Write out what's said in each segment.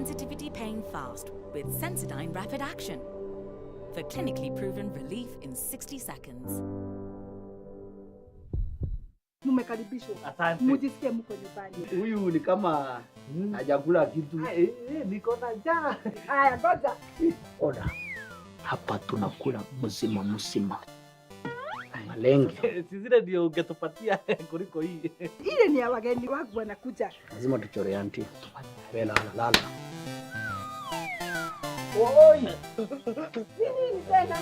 sensitivity pain fast with Sensodyne Rapid Action for clinically proven relief in 60 seconds. Mumekaribishwa. Asante. Mujisikie mko nyumbani. Huyu ni kama hajakula kitu. Niko na njaa. Haya, ngoja. Oda. Hapa tunakula mzima. Malenge. Sizile ndio ungetupatia kuliko hii. Ile ni ya wageni wangu wanakuja. Lazima tuchore auntie. Lala. Oi! Nini tena?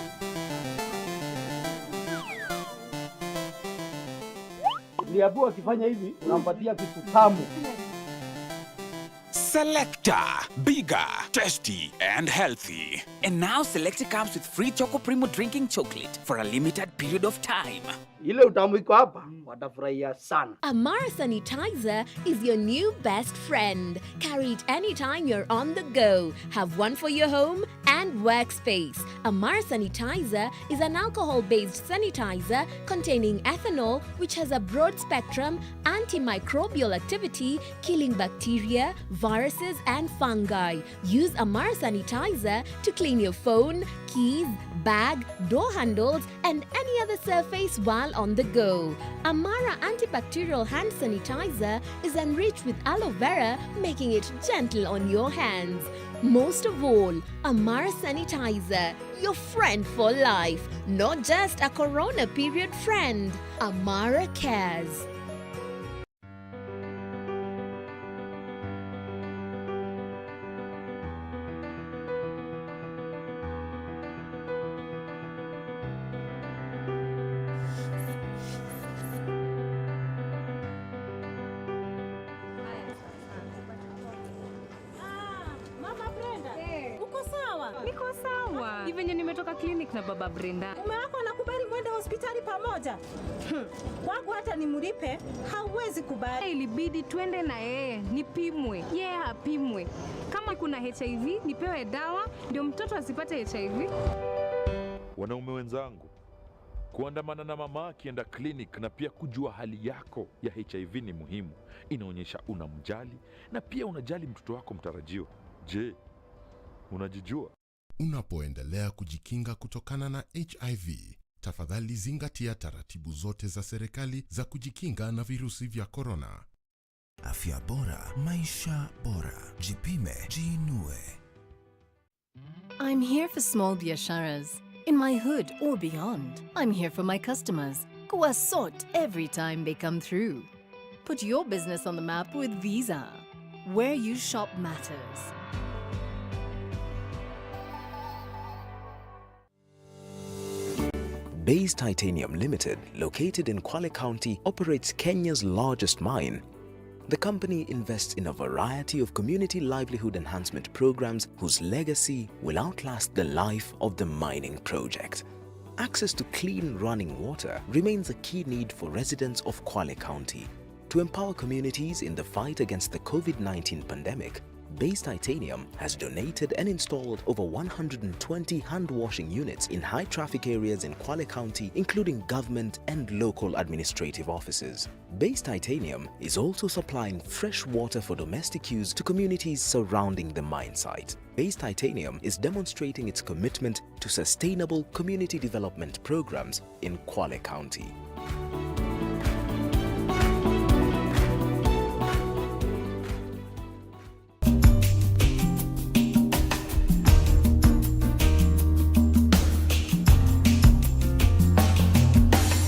Liabua akifanya hivi, unampatia kitu tamu. Selector, bigger, tasty, and healthy. And now Selector comes with free Choco Primo drinking chocolate for a limited period of time. Ile utamu iko hapa, watafurahia sana. Amara Sanitizer is your new best friend. Carry it anytime you're on the go. Have one for your home and workspace. Amara Sanitizer is an alcohol-based sanitizer containing ethanol, which has a broad spectrum antimicrobial activity, killing bacteria, viruses, and fungi. Use Amara Sanitizer to clean your phone, keys, bag, door handles, and any other surface while on the go. Amara antibacterial hand sanitizer is enriched with aloe vera, making it gentle on your hands. Most of all, Amara Sanitizer, your friend for life, not just a corona period friend. Amara cares. Niko sawa. Ni venye nimetoka clinic na baba Brenda. Mume wako anakubali mwende hospitali pamoja? Wangu hata nimlipe, hauwezi kubali. Ilibidi twende na yeye, nipimwe. Yeye hapimwe. Kama kuna HIV, nipewe dawa ndio mtoto asipate HIV. Wanaume wenzangu, kuandamana na mama akienda clinic na pia kujua hali yako ya HIV ni muhimu. Inaonyesha unamjali na pia unajali mtoto wako mtarajiwa. Je, unajijua? Unapoendelea kujikinga kutokana na HIV, tafadhali zingatia taratibu zote za serikali za kujikinga na virusi vya korona. Afya bora, maisha bora. Jipime, jiinue. I'm here for small biasharas in my hood or beyond. I'm here for my customers who are sought every time they come through. Put your business on the map with Visa. Where you shop matters. Base Titanium Limited, located in Kwale County, operates Kenya's largest mine. The company invests in a variety of community livelihood enhancement programs whose legacy will outlast the life of the mining project. Access to clean running water remains a key need for residents of Kwale County. To empower communities in the fight against the COVID-19 pandemic, Base Titanium has donated and installed over 120 hand-washing units in high-traffic areas in Kwale County, including government and local administrative offices. Base Titanium is also supplying fresh water for domestic use to communities surrounding the mine site. Base Titanium is demonstrating its commitment to sustainable community development programs in Kwale County.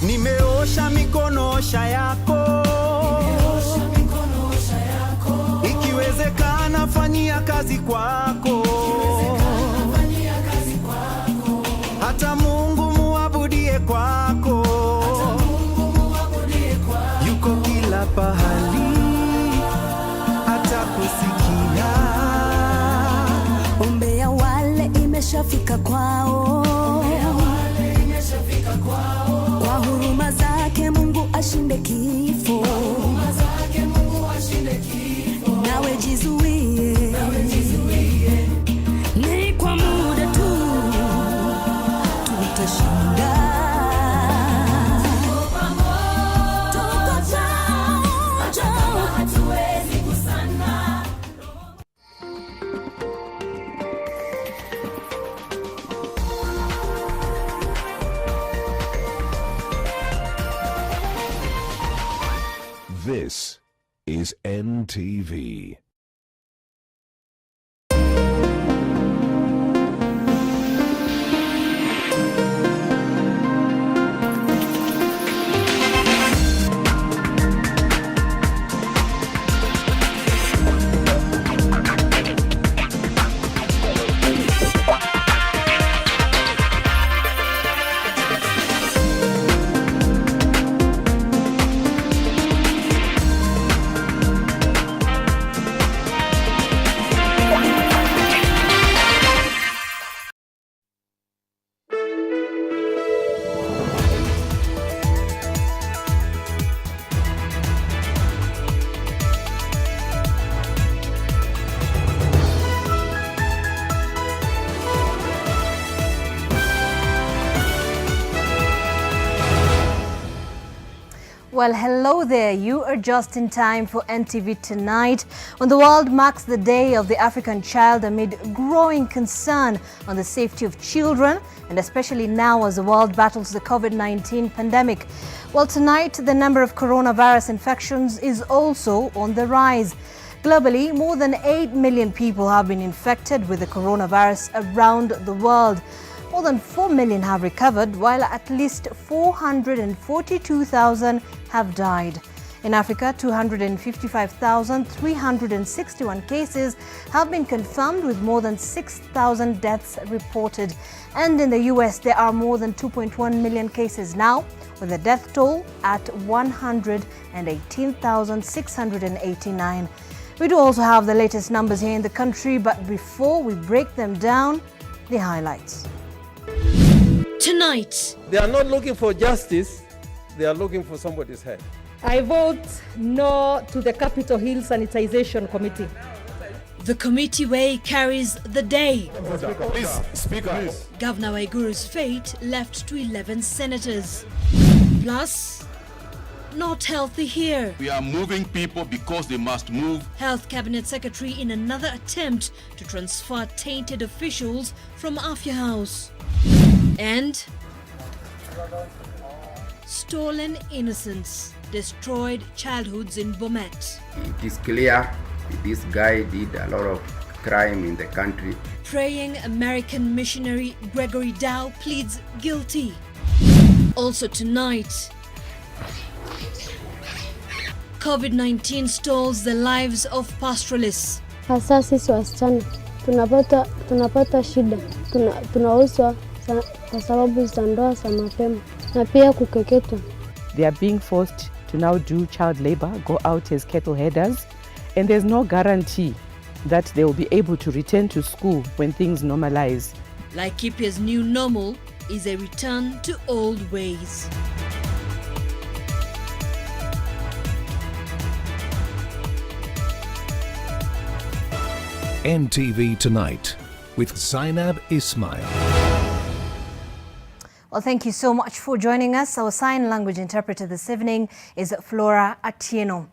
Nimeosha mikono osha yako. Ikiwezekana fanyia kazi kwako. Hata Mungu muabudie kwako. Yuko kila pahali, hata kusikia. Ombea wale imeshafika kwao. Kwa huruma zake Mungu ashinde kifo. Nawe jizuie. Ni kwa muda tu tutashinda. Tuko pamoja, hatuwezi kusana. This is NTV. Well, hello there. You are just in time for NTV Tonight, when the world marks the Day of the African Child amid growing concern on the safety of children, and especially now as the world battles the COVID-19 pandemic. Well, tonight, the number of coronavirus infections is also on the rise. Globally, more than 8 million people have been infected with the coronavirus around the world. More than 4 million have recovered, while at least 442,000 have died. In Africa, 255,361 cases have been confirmed, with more than 6,000 deaths reported. And in the US, there are more than 2.1 million cases now, with a death toll at 118,689. We do also have the latest numbers here in the country, but before we break them down, the highlights. Tonight, they are not looking for justice, they are looking for somebody's head. I vote no to the Capitol Hill Sanitization Committee. The committee way carries the day. Please, Speaker. Please. Governor Waiguru's fate left to 11 senators. Plus, not healthy here. We are moving people because they must move. Health Cabinet Secretary in another attempt to transfer tainted officials from Afya House. And stolen innocence, destroyed childhoods in Bomet. It is clear this guy did a lot of crime in the country. Praying American missionary Gregory Dow pleads guilty. Also tonight, COVID-19 stalls the lives of pastoralists. Hasa sisi wasichana tunapata shida, tunauzwa kwa sababu za ndoa za mapema na pia kukeketwa. They are being forced to now do child labor, go out as cattle headers, and there's no guarantee that they will be able to return to school when things normalize. Laikipia's new normal is a return to old ways. NTV Tonight with Zainab Ismail. Well, thank you so much for joining us. Our sign language interpreter this evening is Flora Atieno.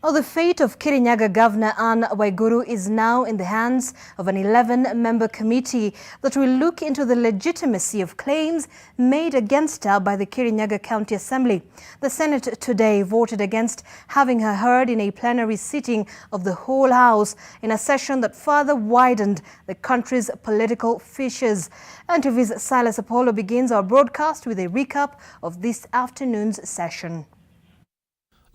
Now, the fate of Kirinyaga Governor Anne Waiguru is now in the hands of an 11-member committee that will look into the legitimacy of claims made against her by the Kirinyaga County Assembly. The Senate today voted against having her heard in a plenary sitting of the whole House in a session that further widened the country's political fissures. NTV's Silas Apollo begins our broadcast with a recap of this afternoon's session.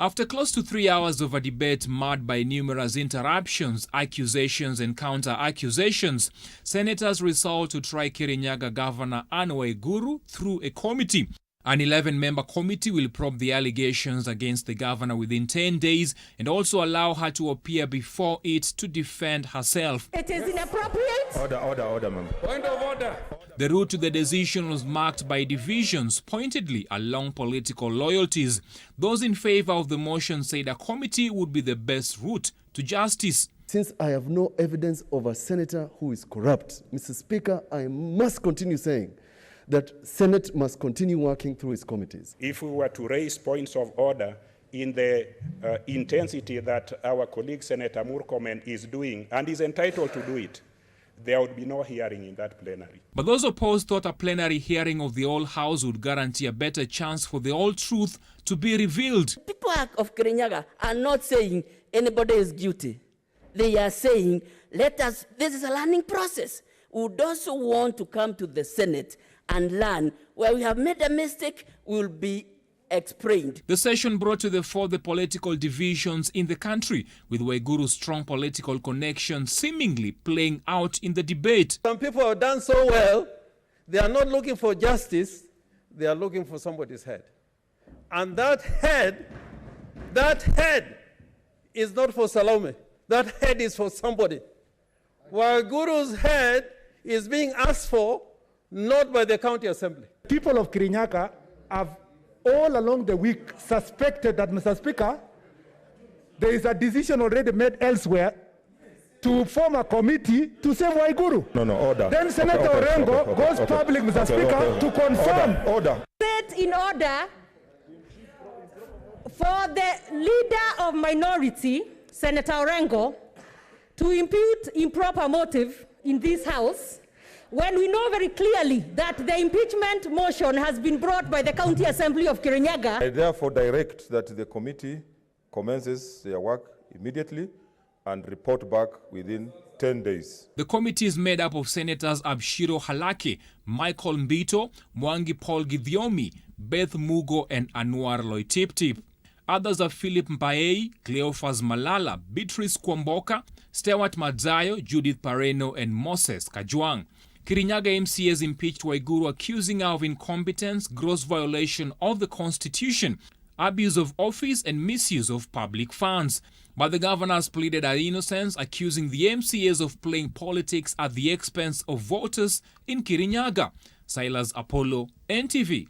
After close to 3 hours of a debate marred by numerous interruptions, accusations and counter-accusations, senators resolved to try Kirinyaga Governor Anne Waiguru through a committee. An 11-member committee will probe the allegations against the governor within 10 days and also allow her to appear before it to defend herself. It is inappropriate. Order, member. Point of order. The route to the decision was marked by divisions, pointedly along political loyalties. Those in favor of the motion said a committee would be the best route to justice. Since I have no evidence of a senator who is corrupt, Mr. Speaker, I must continue saying that Senate must continue working through its committees. If we were to raise points of order in the intensity that our colleague Senator Murkomen is doing, and is entitled to do it, there would be no hearing in that plenary. But those opposed thought a plenary hearing of the whole House would guarantee a better chance for the whole truth to be revealed. People of Kirinyaga are not saying anybody is guilty. They are saying, this is a learning process. We would also want to come to the Senate and learn where we have made a mistake, we will be explained. The session brought to the fore the political divisions in the country, with Waiguru's strong political connections seemingly playing out in the debate. Some people have done so well, they are not looking for justice, they are looking for somebody's head. And that head is not for Salome. That head is for somebody. Waiguru's head is being asked for, not by the county assembly. People of Kirinyaga have all along the week suspected that, Mr. Speaker, there is a decision already made elsewhere to form a committee to save Waiguru. No, order. Then Senator Orengo goes public, Mr. Speaker, to confirm. Order. Set in order for the leader of minority, Senator Orengo, to impute improper motive in this House, when we know very clearly that the impeachment motion has been brought by the County Assembly of Kirinyaga. I therefore direct that the committee commences their work immediately and report back within 10 days. The committee is made up of Senators Abshiro Halake, Michael Mbito, Mwangi Paul Githiomi, Beth Mugo, and Anwar Loitiptip. Others are Philip Mpaei, Cleophas Malala, Beatrice Kwamboka, Stewart Madzayo, Judith Pareno, and Moses Kajwang. Kirinyaga MCAs impeached Waiguru, accusing her of incompetence, gross violation of the Constitution, abuse of office, and misuse of public funds. But the governor has pleaded her innocence, accusing the MCAs of playing politics at the expense of voters in Kirinyaga. Silas Apollo, NTV.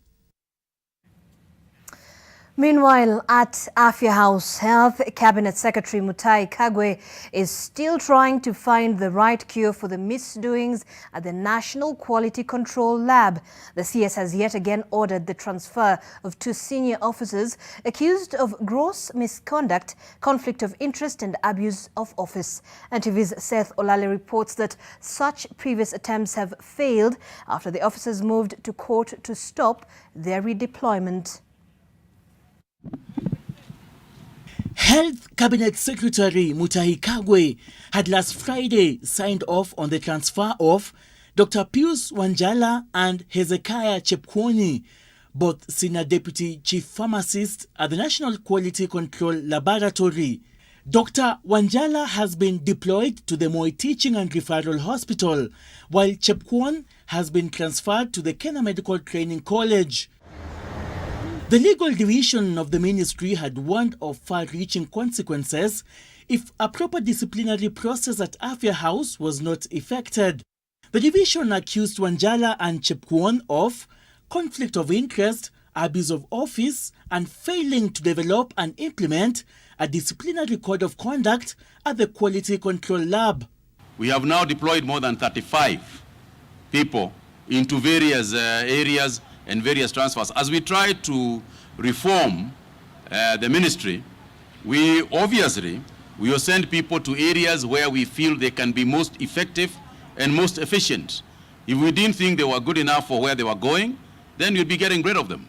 Meanwhile, at Afya House, Health Cabinet Secretary Mutahi Kagwe is still trying to find the right cure for the misdoings at the National Quality Control Lab. The CS has yet again ordered the transfer of 2 senior officers accused of gross misconduct, conflict of interest and abuse of office. NTV's Seth Olale reports that such previous attempts have failed after the officers moved to court to stop their redeployment. Health Cabinet Secretary Mutahi Kagwe had last Friday signed off on the transfer of Dr. Pius Wanjala and Hezekiah Chepkwony, both Senior Deputy Chief Pharmacists at the National Quality Control Laboratory. Dr. Wanjala has been deployed to the Moi Teaching and Referral Hospital, while Chepkwony has been transferred to the Kenya Medical Training College. The legal division of the ministry had warned of far-reaching consequences if a proper disciplinary process at Afya House was not effected. The division accused Wanjala and Chepkwony of conflict of interest, abuse of office, and failing to develop and implement a disciplinary code of conduct at the Quality Control Lab. We have now deployed more than 35 people into various areas and various transfers. As we try to reform the ministry, we will send people to areas where we feel they can be most effective and most efficient. If we didn't think they were good enough for where they were going, then we'd be getting rid of them.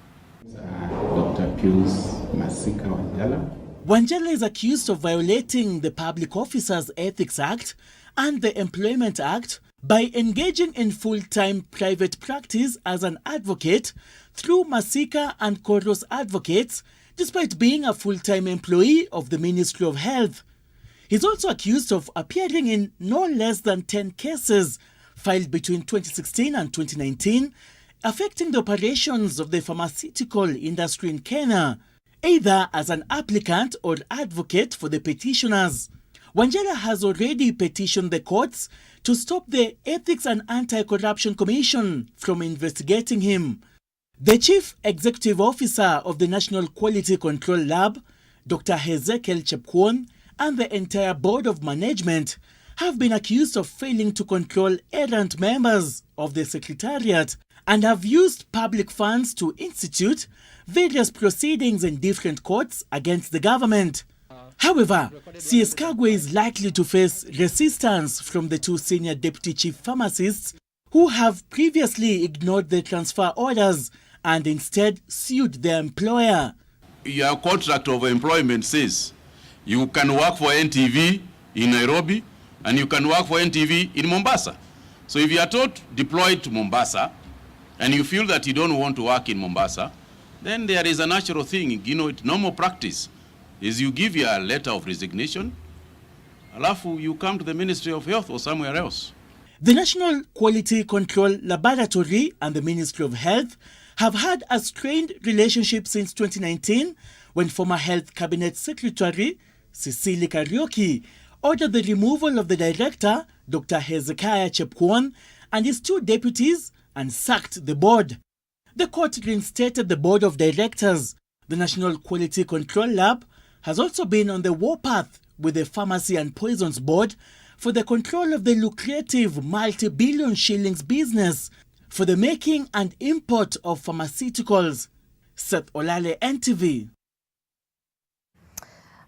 Dr. Pius Masika Wanjala. Wanjala is accused of violating the Public Officers Ethics Act and the Employment Act by engaging in full-time private practice as an advocate through Masika and Koros Advocates, despite being a full-time employee of the Ministry of Health. He's also accused of appearing in no less than 10 cases filed between 2016 and 2019, affecting the operations of the pharmaceutical industry in Kenya, either as an applicant or advocate for the petitioners. Wanjala has already petitioned the courts to stop the Ethics and Anti-Corruption Commission from investigating him. The Chief Executive Officer of the National Quality Control Lab, Dr. Hezekiah Chepkwony, and the entire Board of Management have been accused of failing to control errant members of the Secretariat and have used public funds to institute various proceedings in different courts against the government. However, CS Kagwe is likely to face resistance from the two senior deputy chief pharmacists who have previously ignored the transfer orders and instead sued their employer. Your contract of employment says you can work for NTV in Nairobi and you can work for NTV in Mombasa. So if you are told deployed to Mombasa and you feel that you don't want to work in Mombasa, then there is a natural thing, normal practice is you give your letter of resignation, alafu you come to the Ministry of Health or somewhere else. The National Quality Control Laboratory and the Ministry of Health have had a strained relationship since 2019 when former Health Cabinet Secretary Cecily Kariuki ordered the removal of the director, Dr. Hezekiah Chepkwon, and his two deputies and sacked the board. The court reinstated the board of directors. The National Quality Control Lab has also been on the warpath with the Pharmacy and Poisons Board for the control of the lucrative multi-billion shillings business for the making and import of pharmaceuticals. Seth Olale, NTV.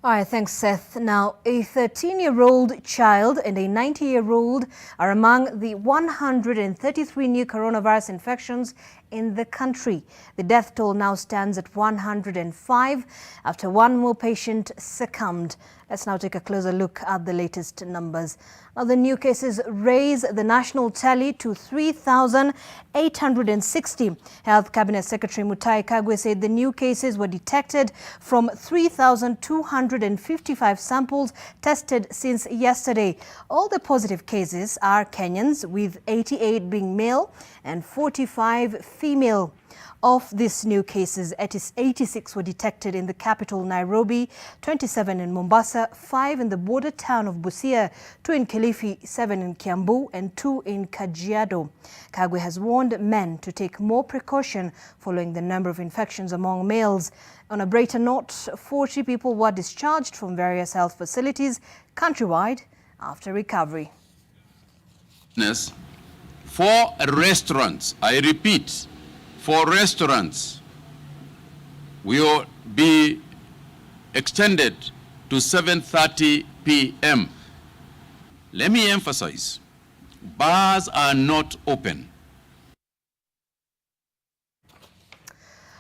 All right, thanks, Seth. Now, a 13-year-old child and a 90-year-old are among the 133 new coronavirus infections in the country. The death toll now stands at 105 after one more patient succumbed. Let's now take a closer look at the latest numbers. Now, the new cases raise the national tally to 3,860. Health Cabinet Secretary Mutahi Kagwe said the new cases were detected from 3,255 samples tested since yesterday. All the positive cases are Kenyans, with 88 being male and 45 female. Of these new cases, 86 were detected in the capital, Nairobi, 27 in Mombasa, 5 in the border town of Busia, 2 in Kilifi, 7 in Kiambu, and 2 in Kajiado. Kagwe has warned men to take more precaution following the number of infections among males. On a brighter note, 40 people were discharged from various health facilities countrywide after recovery. For restaurants, I repeat, for restaurants, will be extended to 7:30 p.m. Let me emphasize, bars are not open.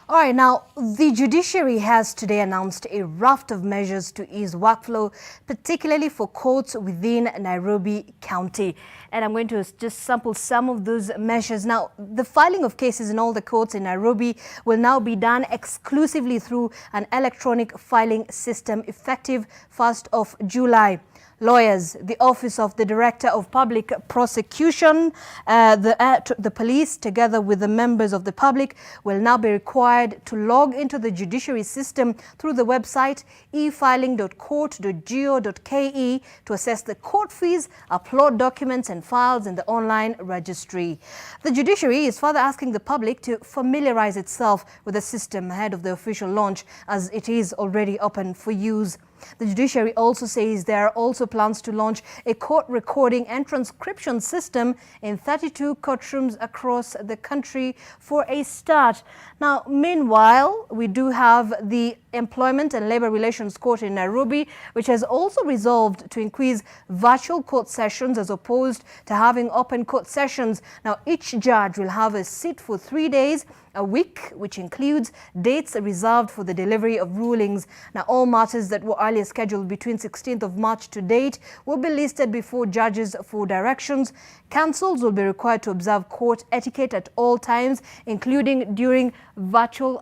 All right, now, the judiciary has today announced a raft of measures to ease workflow, particularly for courts within Nairobi County. And I'm going to just sample some of those measures. Now, the filing of cases in all the courts in Nairobi will now be done exclusively through an electronic filing system effective 1st of July. Lawyers, the Office of the Director of Public Prosecution, the police, together with the members of the public, will now be required to log into the judiciary system through the website efiling.court.go.ke to assess the court fees, upload documents and files in the online registry. The judiciary is further asking the public to familiarize itself with the system ahead of the official launch, as it is already open for use. The judiciary also says there are also plans to launch a court recording and transcription system in 32 courtrooms across the country for a start. Now, meanwhile, we do have the Employment and Labour Relations Court in Nairobi, which has also resolved to increase virtual court sessions as opposed to having open court sessions. Now, each judge will have a seat for 3 days a week, which includes dates reserved for the delivery of rulings. Now, all matters that were earlier scheduled between 16th of March to date will be listed before judges for directions. Counsels will be required to observe court etiquette at all times, including during virtual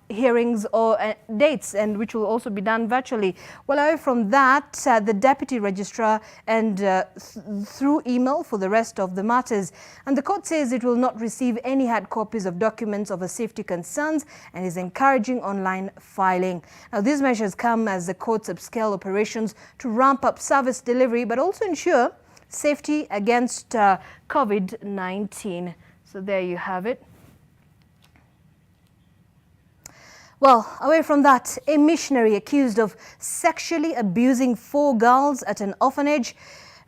hearings or dates, and which will also be done virtually. Well, away from that, the deputy registrar and through email for the rest of the matters. And the court says it will not receive any hard copies of documents over safety concerns and is encouraging online filing. Now, these measures come as the courts upscale operations to ramp up service delivery, but also ensure safety against COVID-19. So there you have it. Well, away from that, a missionary accused of sexually abusing 4 girls at an orphanage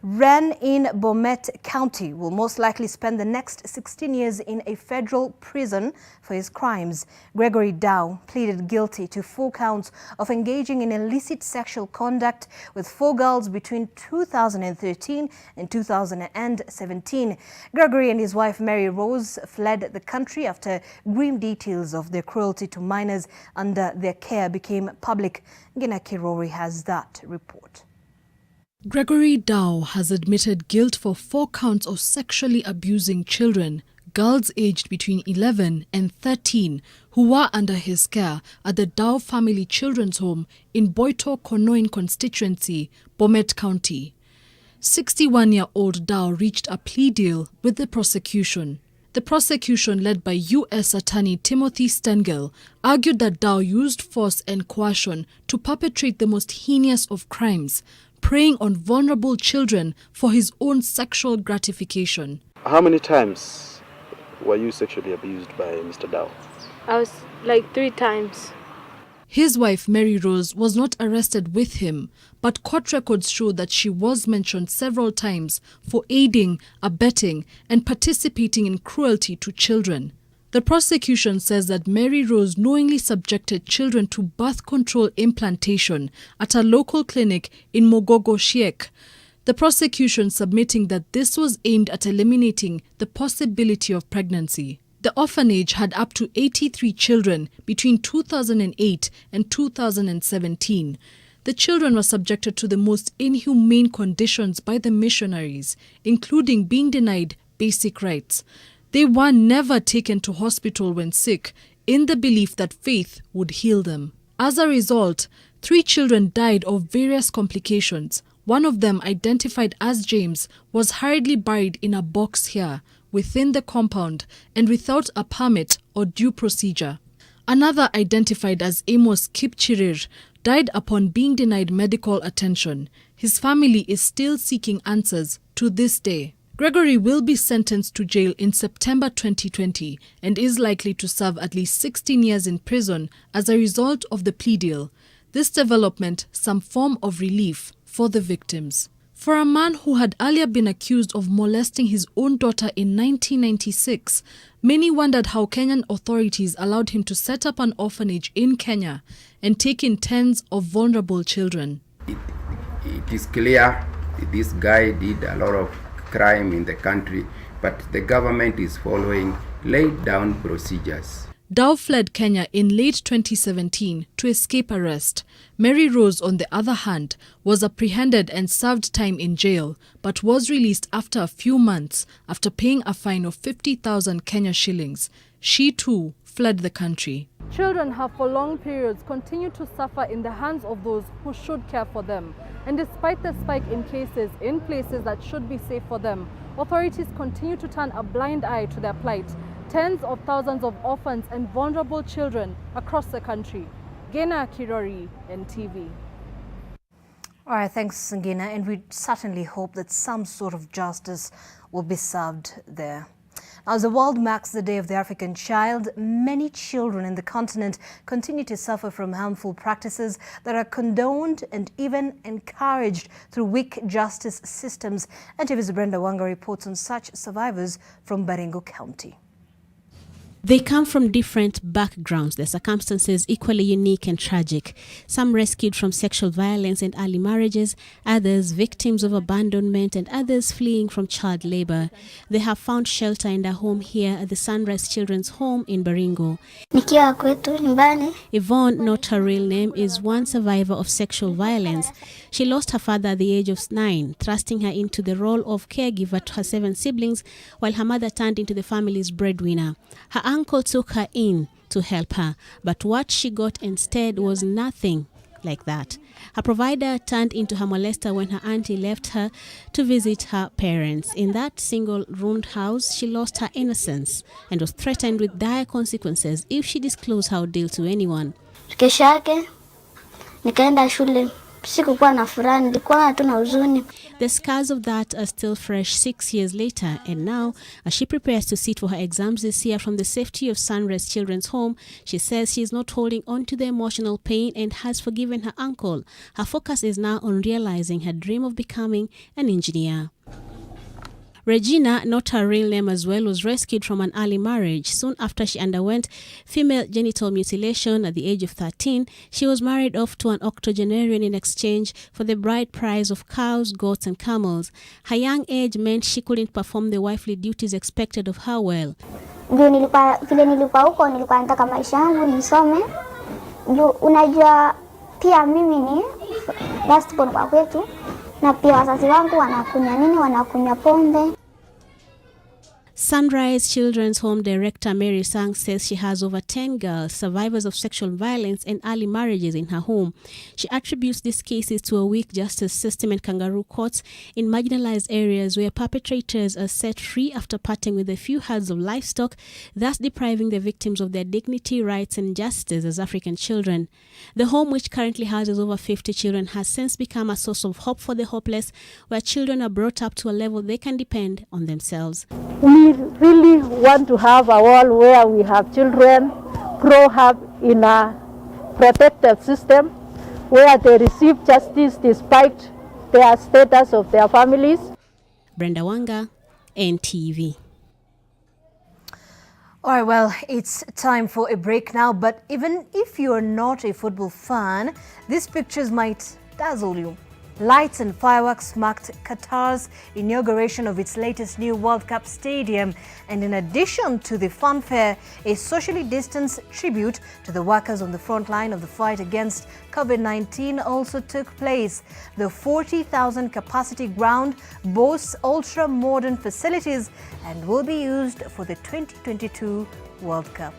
Ren in Bomet County will most likely spend the next 16 years in a federal prison for his crimes. Gregory Dow pleaded guilty to 4 counts of engaging in illicit sexual conduct with 4 girls between 2013 and 2017. Gregory and his wife Mary Rose fled the country after grim details of their cruelty to minors under their care became public. Gina Kirori has that report. Gregory Dow has admitted guilt for 4 counts of sexually abusing children, girls aged between 11 and 13, who were under his care at the Dow Family Children's Home in Boito-Konoin constituency, Bomet County. 61-year-old Dow reached a plea deal with the prosecution. The prosecution, led by U.S. Attorney Timothy Stengel, argued that Dow used force and coercion to perpetrate the most heinous of crimes, preying on vulnerable children for his own sexual gratification. How many times were you sexually abused by Mr. Dow? I was like 3 times. His wife Mary Rose was not arrested with him, but court records show that she was mentioned several times for aiding, abetting, and participating in cruelty to children. The prosecution says that Mary Rose knowingly subjected children to birth control implantation at a local clinic in Mogogo Shiek. The prosecution submitting that this was aimed at eliminating the possibility of pregnancy. The orphanage had up to 83 children between 2008 and 2017. The children were subjected to the most inhumane conditions by the missionaries, including being denied basic rights. They were never taken to hospital when sick, in the belief that faith would heal them. As a result, 3 children died of various complications. One of them, identified as James, was hurriedly buried in a box here, within the compound, and without a permit or due procedure. Another, identified as Amos Kipchirir, died upon being denied medical attention. His family is still seeking answers to this day. Gregory will be sentenced to jail in September 2020 and is likely to serve at least 16 years in prison as a result of the plea deal. This development, some form of relief for the victims. For a man who had earlier been accused of molesting his own daughter in 1996, many wondered how Kenyan authorities allowed him to set up an orphanage in Kenya and take in tens of vulnerable children. It is clear this guy did a lot of crime in the country, but the government is following laid down procedures. Dow fled Kenya in late 2017 to escape arrest. Mary Rose, on the other hand, was apprehended and served time in jail, but was released after a few months after paying a fine of 50,000 Kenya shillings. She too fled the country. Children have for long periods continued to suffer in the hands of those who should care for them. And despite the spike in cases in places that should be safe for them, authorities continue to turn a blind eye to their plight. Tens of thousands of orphans and vulnerable children across the country. Gina Kirori, NTV. All right, thanks, Gina. And we certainly hope that some sort of justice will be served there. As the world marks the Day of the African Child, many children in the continent continue to suffer from harmful practices that are condoned and even encouraged through weak justice systems. NTV's Brenda Wanga reports on such survivors from Baringo County. They come from different backgrounds, their circumstances equally unique and tragic. Some rescued from sexual violence and early marriages, others victims of abandonment, and others fleeing from child labor. They have found shelter in a home here at the Sunrise Children's Home in Baringo. Yvonne, not her real name, is one survivor of sexual violence. She lost her father at the age of 9, thrusting her into the role of caregiver to her 7 siblings, while her mother turned into the family's breadwinner. Her uncle took her in to help her, but what she got instead was nothing like that. Her provider turned into her molester when her auntie left her to visit her parents. In that single-roomed house, she lost her innocence and was threatened with dire consequences if she disclosed her ordeal to anyone. Kesho yake nikaenda shule Sikukuwa na furaha, nilikuwa tu na huzuni. The scars of that are still fresh 6 years later, and now, as she prepares to sit for her exams this year from the safety of Sunrise Children's Home, she says she is not holding on to the emotional pain and has forgiven her uncle. Her focus is now on realizing her dream of becoming an engineer. Regina, not her real name as well, was rescued from an early marriage. Soon after she underwent female genital mutilation at the age of 13, she was married off to an octogenarian in exchange for the bride price of cows, goats and camels. Her young age meant she couldn't perform the wifely duties expected of her well. Vile nilikuwa huko, nilikuwa nataka maisha yangu nisome. Unajua pia mimi ni last born kwa kwetu. Na pia wazazi wangu wanakunywa pombe. Sunrise Children's Home Director Mary Sang says she has over 10 girls, survivors of sexual violence and early marriages in her home. She attributes these cases to a weak justice system and kangaroo courts in marginalized areas where perpetrators are set free after parting with a few herds of livestock, thus depriving the victims of their dignity, rights and justice as African children. The home, which currently houses over 50 children, has since become a source of hope for the hopeless, where children are brought up to a level they can depend on themselves. We really want to have a world where we have children grow up in a protected system where they receive justice despite their status of their families. Brenda Wanga, NTV. All right, well, it's time for a break now, but even if you're not a football fan, these pictures might dazzle you. Lights and fireworks marked Qatar's inauguration of its latest new World Cup stadium. And in addition to the fanfare, a socially distanced tribute to the workers on the front line of the fight against COVID-19 also took place. The 40,000 capacity ground boasts ultra-modern facilities and will be used for the 2022 World Cup.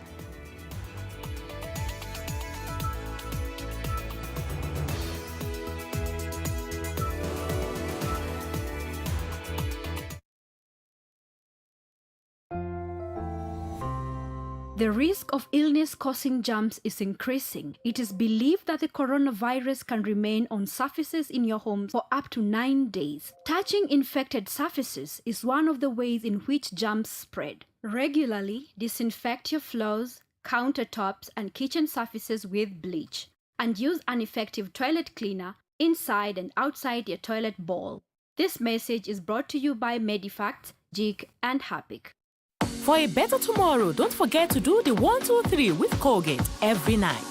The risk of illness causing germs is increasing. It is believed that the coronavirus can remain on surfaces in your home for up to 9 days. Touching infected surfaces is one of the ways in which germs spread. Regularly disinfect your floors, countertops, and kitchen surfaces with bleach, and use an effective toilet cleaner inside and outside your toilet bowl. This message is brought to you by Medifact, Jig, and Harpic. For a better tomorrow, don't forget to do the 1, 2, 3 with Colgate every night.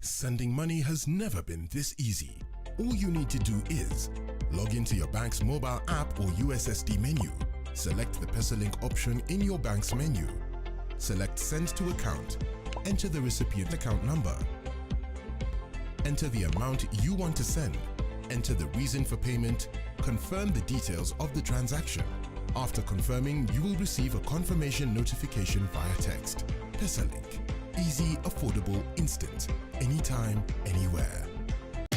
Sending money has never been this easy. All you need to do is log into your bank's mobile app or USSD menu. Select the PesaLink option in your bank's menu. Select Send to Account. Enter the recipient account number. Enter the amount you want to send. Enter the reason for payment. Confirm the details of the transaction. After confirming, you will receive a confirmation notification via text. PesaLink. Easy, affordable, instant. Anytime, anywhere.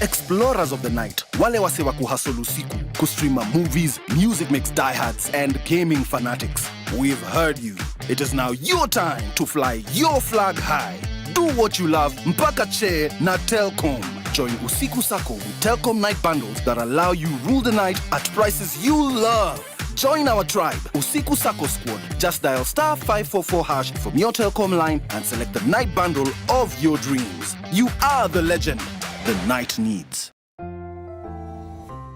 Explorers of the night, wale wase wa kuhustle usiku, kustreama movies, music mix diehards, and gaming fanatics. We've heard you. It is now your time to fly your flag high. Do what you love, mpaka che na Telkom. Join Usiku Sako with Telkom night bundles that allow you rule the night at prices you love. Join our tribe, Usiku Sako Squad. Just dial *544# from your Telkom line and select the night bundle of your dreams. You are the legend the night needs.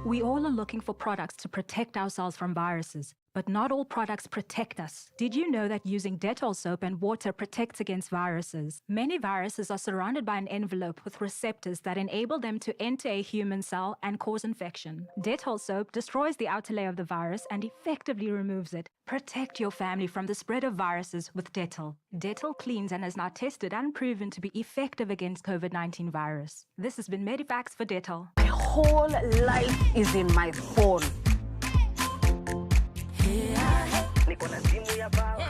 We all are looking for products to protect ourselves from viruses, but not all products protect us. Did you know that using Dettol soap and water protects against viruses? Many viruses are surrounded by an envelope with receptors that enable them to enter a human cell and cause infection. Dettol soap destroys the outer layer of the virus and effectively removes it. Protect your family from the spread of viruses with Dettol. Dettol cleans and is now tested and proven to be effective against COVID-19 virus. This has been Medifax for Dettol. My whole life is in my phone. Niko na simu ya baba.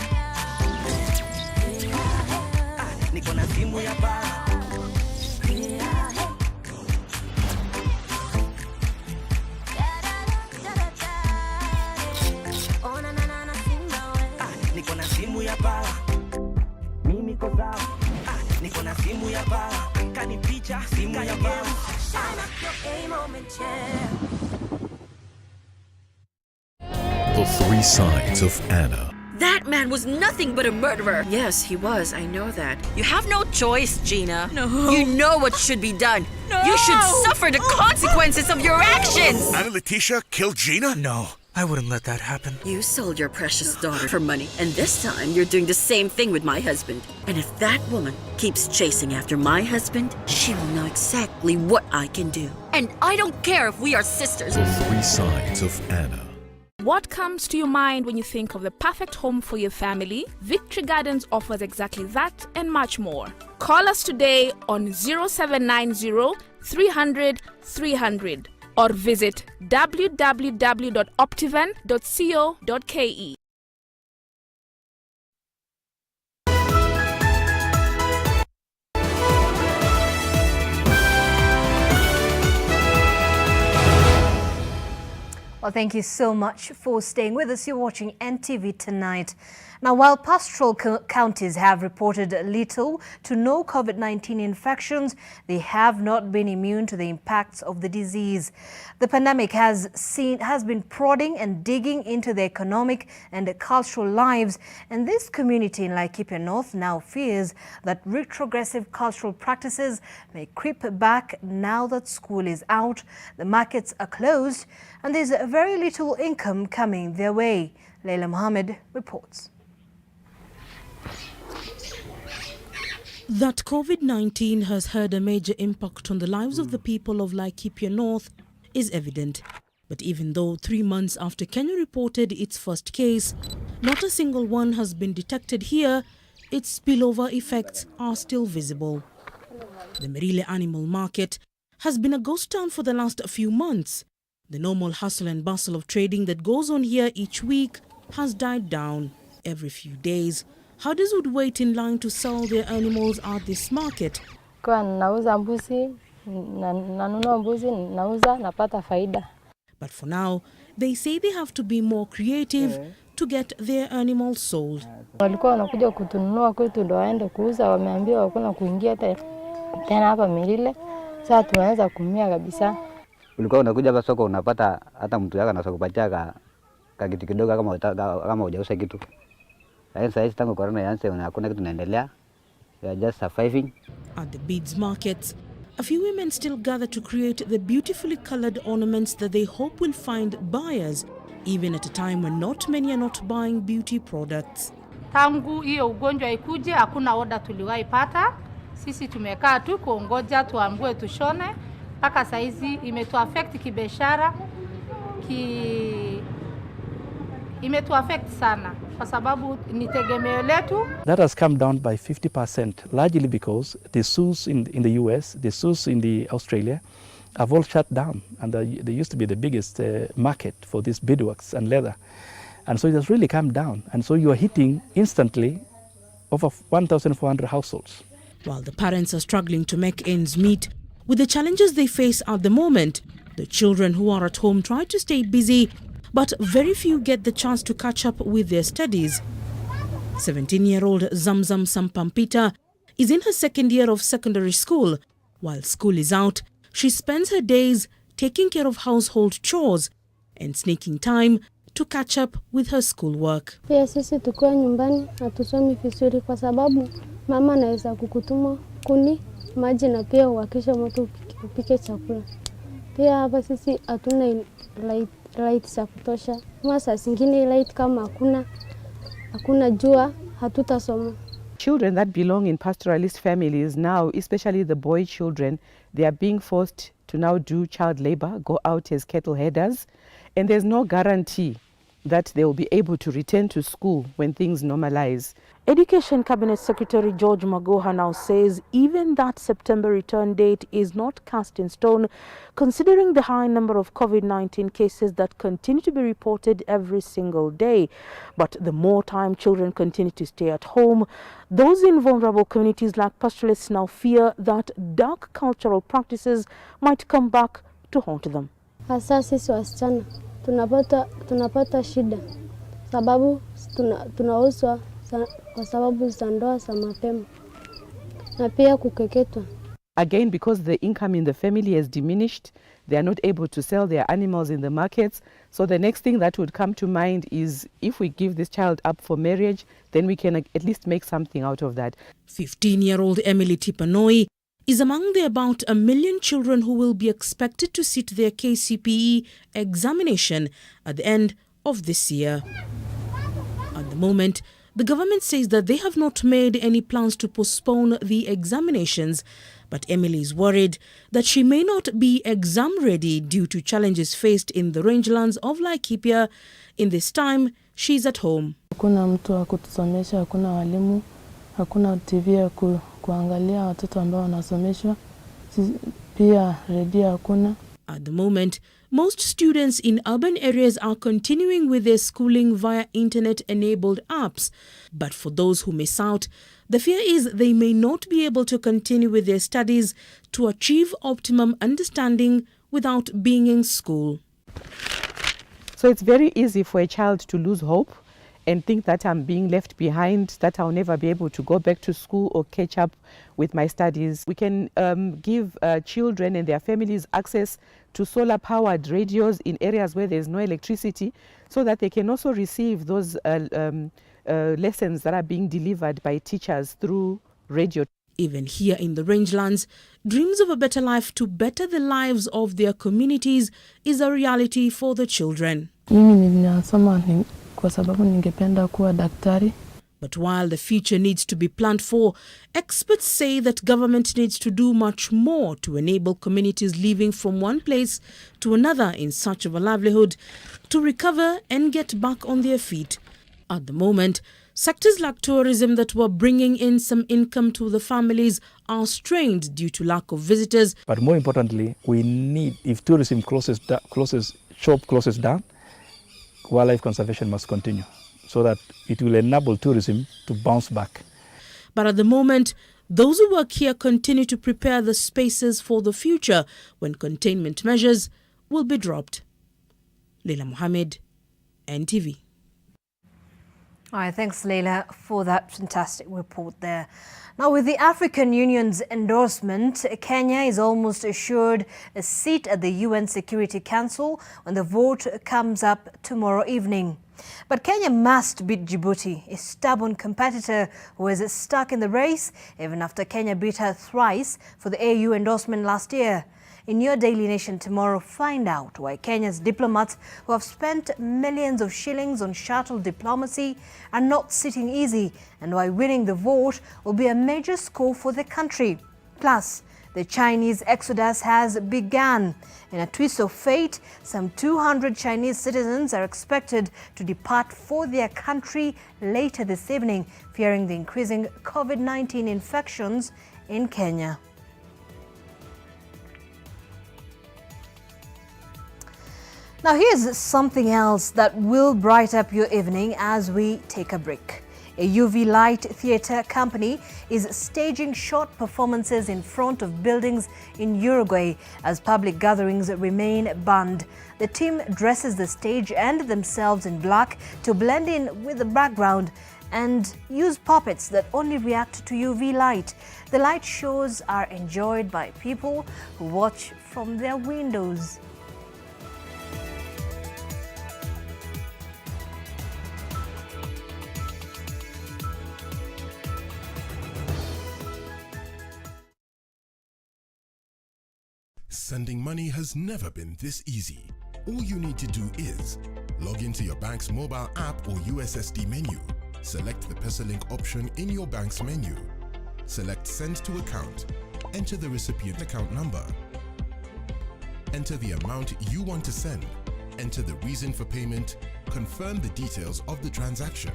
Niko na simu ya baba. Niko na simu ya baba. Mimi niko sawa. niko na simu ya ba, kani picha simu ya ba. The three sides of Anna. That man was nothing but a murderer. Yes, he was. I know that. You have no choice, Gina. No. You know what should be done. No. You should suffer the consequences of your actions. Anna Letitia killed Gina? No, I wouldn't let that happen. You sold your precious daughter for money, and this time you're doing the same thing with my husband. And if that woman keeps chasing after my husband, she will know exactly what I can do. And I don't care if we are sisters. The three sides of Anna. What comes to your mind when you think of the perfect home for your family? Victory Gardens offers exactly that and much more. Call us today on 0790 300 300 or visit www.optivan.co.ke. Well, thank you so much for staying with us. You're watching NTV Tonight. Now, while pastoral counties have reported little to no COVID-19 infections, they have not been immune to the impacts of the disease. The pandemic has been prodding and digging into the economic and cultural lives, and this community in Laikipia North now fears that retrogressive cultural practices may creep back now that school is out, the markets are closed, and there's very little income coming their way. Leila Mohammed reports. That COVID-19 has had a major impact on the lives of the people of Laikipia North is evident. But even though 3 months after Kenya reported its first case, not a single one has been detected here, its spillover effects are still visible. The Merile Animal Market has been a ghost town for the last few months. The normal hustle and bustle of trading that goes on here each week has died down. Every few days, herders would wait in line to sell their animals at this market. Kwa nauza mbuzi, nanunua mbuzi, nauza, napata faida. But for now, they say they have to be more creative to get their animals sold. Walikuwa wanakuja kutununua kwetu ndo waende kuuza, wameambiwa hakuna kuingia tena hapa Merile. Sasa tunaanza kumia kabisa. Ulikuwa unakuja hapa soko unapata hata mtu yako anakupatia kitu kidogo kama hujauza kitu. Lakini sasa tangu corona ianze hakuna kitu inaendelea. We are just surviving. At the beads markets, a few women still gather to create the beautifully colored ornaments that they hope will find buyers, even at a time when not many are not buying beauty products. Tangu hiyo ugonjwa ikuje hakuna order tuliwahi pata. Sisi tumekaa tu kuongoja tuambue tushone. Paka saizi imetuaffect kibiashara, imetuaffect sana kwa sababu ni tegemeo letu. That has come down by 50%, largely because the zoos in the US, the zoos in the Australia have all shut down, and they used to be the biggest market for these beadworks and leather. And so it has really come down, and so you are hitting instantly over 1,400 households. While the parents are struggling to make ends meet, with the challenges they face at the moment, the children who are at home try to stay busy, but very few get the chance to catch up with their studies. 17-year-old Zamzam Sampampita is in her second year of secondary school. While school is out, she spends her days taking care of household chores and sneaking time to catch up with her schoolwork. Pia sisi tukiwa nyumbani hatusomi vizuri kwa sababu mama anaweza kukutuma kuni maji na pia uhakisha moto upike chakula. Pia hapa sisi hatuna light za kutosha. Saa zingine light kama hakuna jua hatutasoma. Children that belong in pastoralist families now, especially the boy children, they are being forced to now do child labor, go out as cattle headers, and there's no guarantee that they will be able to return to school when things normalize. Education Cabinet Secretary George Magoha now says even that September return date is not cast in stone, considering the high number of COVID-19 cases that continue to be reported every single day. But the more time children continue to stay at home, those in vulnerable communities like pastoralists now fear that dark cultural practices might come back to haunt them. Hasa sisi wasichana tunapata shida sababu tunauzwa kwa sababu za ndoa za mapema. na pia kukeketwa. Again, because the income in the family has diminished, they are not able to sell their animals in the markets. So the next thing that would come to mind is if we give this child up for marriage, then we can at least make something out of that. 15-year-old Emily Tipanoi is among the about 1 million children who will be expected to sit their KCPE examination at the end of this year. At the moment, the government says that they have not made any plans to postpone the examinations, but Emily is worried that she may not be exam ready due to challenges faced in the rangelands of Laikipia in this time she's at home. Hakuna mtu wa kutusomesha, hakuna walimu, hakuna TV ya kuangalia watoto ambao wanasomeshwa, pia redio hakuna. At the moment, most students in urban areas are continuing with their schooling via internet-enabled apps. But for those who miss out, the fear is they may not be able to continue with their studies to achieve optimum understanding without being in school. So it's very easy for a child to lose hope and think that I'm being left behind, that I'll never be able to go back to school or catch up with my studies. We can give children and their families access to solar-powered radios in areas where there's no electricity, so that they can also receive those lessons that are being delivered by teachers through radio. Even here in the rangelands, dreams of a better life to better the lives of their communities is a reality for the children. Mimi ninasoma kwa sababu ningependa kuwa daktari. But while the future needs to be planned for, experts say that government needs to do much more to enable communities living from one place to another in search of a livelihood to recover and get back on their feet. At the moment, sectors like tourism that were bringing in some income to the families are strained due to lack of visitors. But more importantly, we need, if tourism closes down, wildlife conservation must continue, so that it will enable tourism to bounce back. But at the moment, those who work here continue to prepare the spaces for the future when containment measures will be dropped. Leila Mohammed, NTV. All right, thanks, Leila, for that fantastic report there. Now, with the African Union's endorsement, Kenya is almost assured a seat at the UN Security Council when the vote comes up tomorrow evening. But Kenya must beat Djibouti, a stubborn competitor who is stuck in the race even after Kenya beat her thrice for the AU endorsement last year. In your Daily Nation tomorrow, find out why Kenya's diplomats who have spent millions of shillings on shuttle diplomacy are not sitting easy, and why winning the vote will be a major score for the country. Plus, the Chinese exodus has begun. In a twist of fate, some 200 Chinese citizens are expected to depart for their country later this evening, fearing the increasing COVID-19 infections in Kenya. Now here's something else that will brighten up your evening as we take a break. A UV light theatre company is staging short performances in front of buildings in Uruguay as public gatherings remain banned. The team dresses the stage and themselves in black to blend in with the background and use puppets that only react to UV light. The light shows are enjoyed by people who watch from their windows. Sending money has never been this easy. All you need to do is log into your bank's mobile app or USSD menu. Select the PesaLink option in your bank's menu. Select Send to Account. Enter the recipient account number. Enter the amount you want to send. Enter the reason for payment. Confirm the details of the transaction.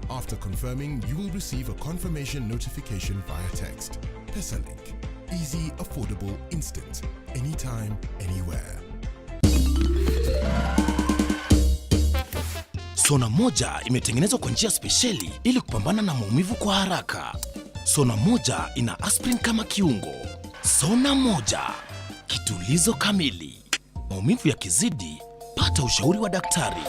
After confirming, you will receive a confirmation notification via text. PesaLink. Easy, affordable, instant. Anytime, anywhere. Sona moja imetengenezwa kwa njia spesheli ili kupambana na maumivu kwa haraka. Sona moja ina aspirin kama kiungo. Sona moja, kitulizo kamili. Maumivu yakizidi, pata ushauri wa daktari.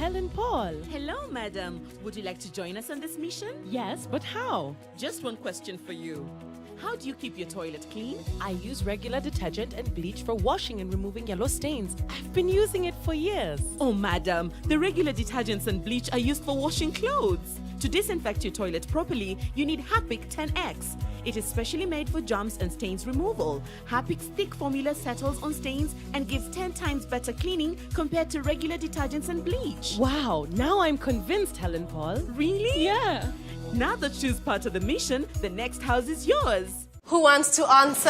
Helen Paul. Hello, madam. Would you like to join us on this mission? Yes, but how? Just one question for you. How do you keep your toilet clean? I use regular detergent and bleach for washing and removing yellow stains. I've been using it for years. Oh, madam, the regular detergents and bleach are used for washing clothes. To disinfect your toilet properly, you need Harpic 10X. It is specially made for germs and stains removal. Harpic's thick formula settles on stains and gives 10 times better cleaning compared to regular detergents and bleach. Wow, now I'm convinced, Helen Paul. Really? Yeah. Now that she's part of the mission, the next house is yours. Who wants to answer?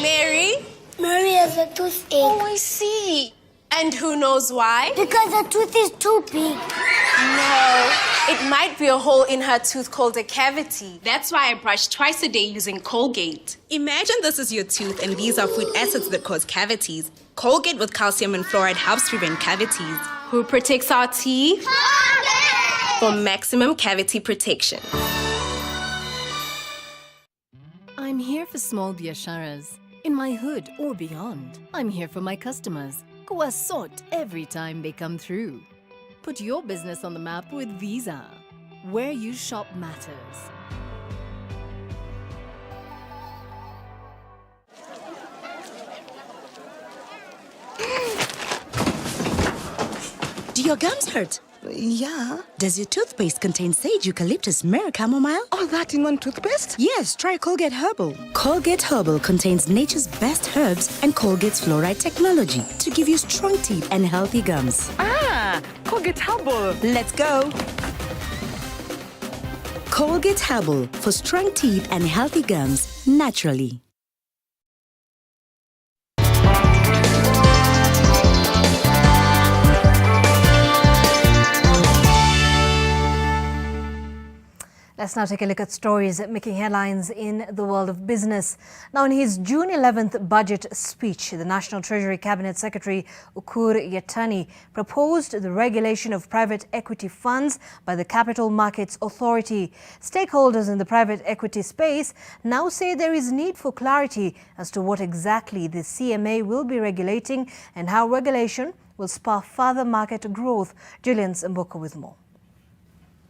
Mary? Mary has a toothache. Oh, I see. And who knows why? Because her tooth is too big. No, it might be a hole in her tooth called a cavity. That's why I brush twice a day using Colgate. Imagine this is your tooth and these are food acids that cause cavities. Colgate with calcium and fluoride helps prevent cavities. Who protects our teeth? Colgate! For maximum cavity protection. I'm here for small biasharas, in my hood or beyond. I'm here for my customers, who are sought every time they come through. Put your business on the map with Visa. Where you shop matters. Do your gums hurt? Yeah. Does your toothpaste contain sage, eucalyptus, myrrh, chamomile? All that in one toothpaste? Yes, try Colgate Herbal. Colgate Herbal contains nature's best herbs and Colgate's fluoride technology to give you strong teeth and healthy gums. Ah, Colgate Herbal. Let's go. Colgate Herbal for strong teeth and healthy gums naturally. Let's now take a look at stories making headlines in the world of business. Now, in his June 11th budget speech, the National Treasury Cabinet Secretary Ukur Yatani proposed the regulation of private equity funds by the Capital Markets Authority. Stakeholders in the private equity space now say there is need for clarity as to what exactly the CMA will be regulating and how regulation will spur further market growth. Julian Mboko with more.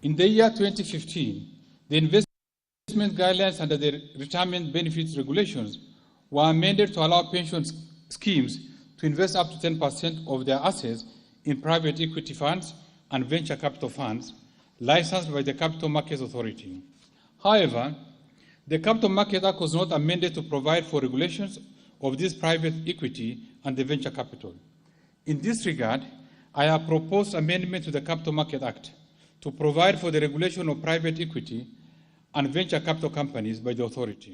In the year 2015, the investment guidelines under the retirement benefits regulations were amended to allow pension schemes to invest up to 10% of their assets in private equity funds and venture capital funds licensed by the Capital Markets Authority. However, the Capital Markets Act was not amended to provide for regulations of this private equity and the venture capital. In this regard, I have proposed amendment to the Capital Markets Act to provide for the regulation of private equity and venture capital companies by the authority.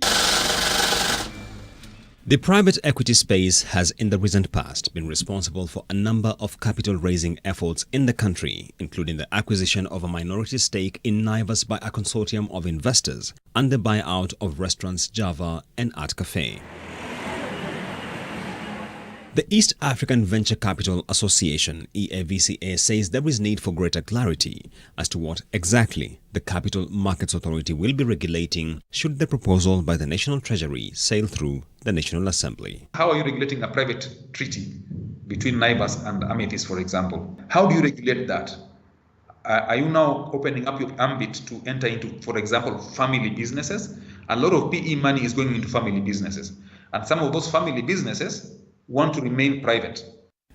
The private equity space has in the recent past been responsible for a number of capital-raising efforts in the country, including the acquisition of a minority stake in Naivas by a consortium of investors and the buyout of restaurants Java and Art Cafe. The East African Venture Capital Association, EAVCA, says there is need for greater clarity as to what exactly the Capital Markets Authority will be regulating should the proposal by the National Treasury sail through the National Assembly. How are you regulating a private treaty between Naivas and Amethyst, for example? How do you regulate that? Are you now opening up your ambit to enter into, for example, family businesses? A lot of PE money is going into family businesses, and some of those family businesses want to remain private.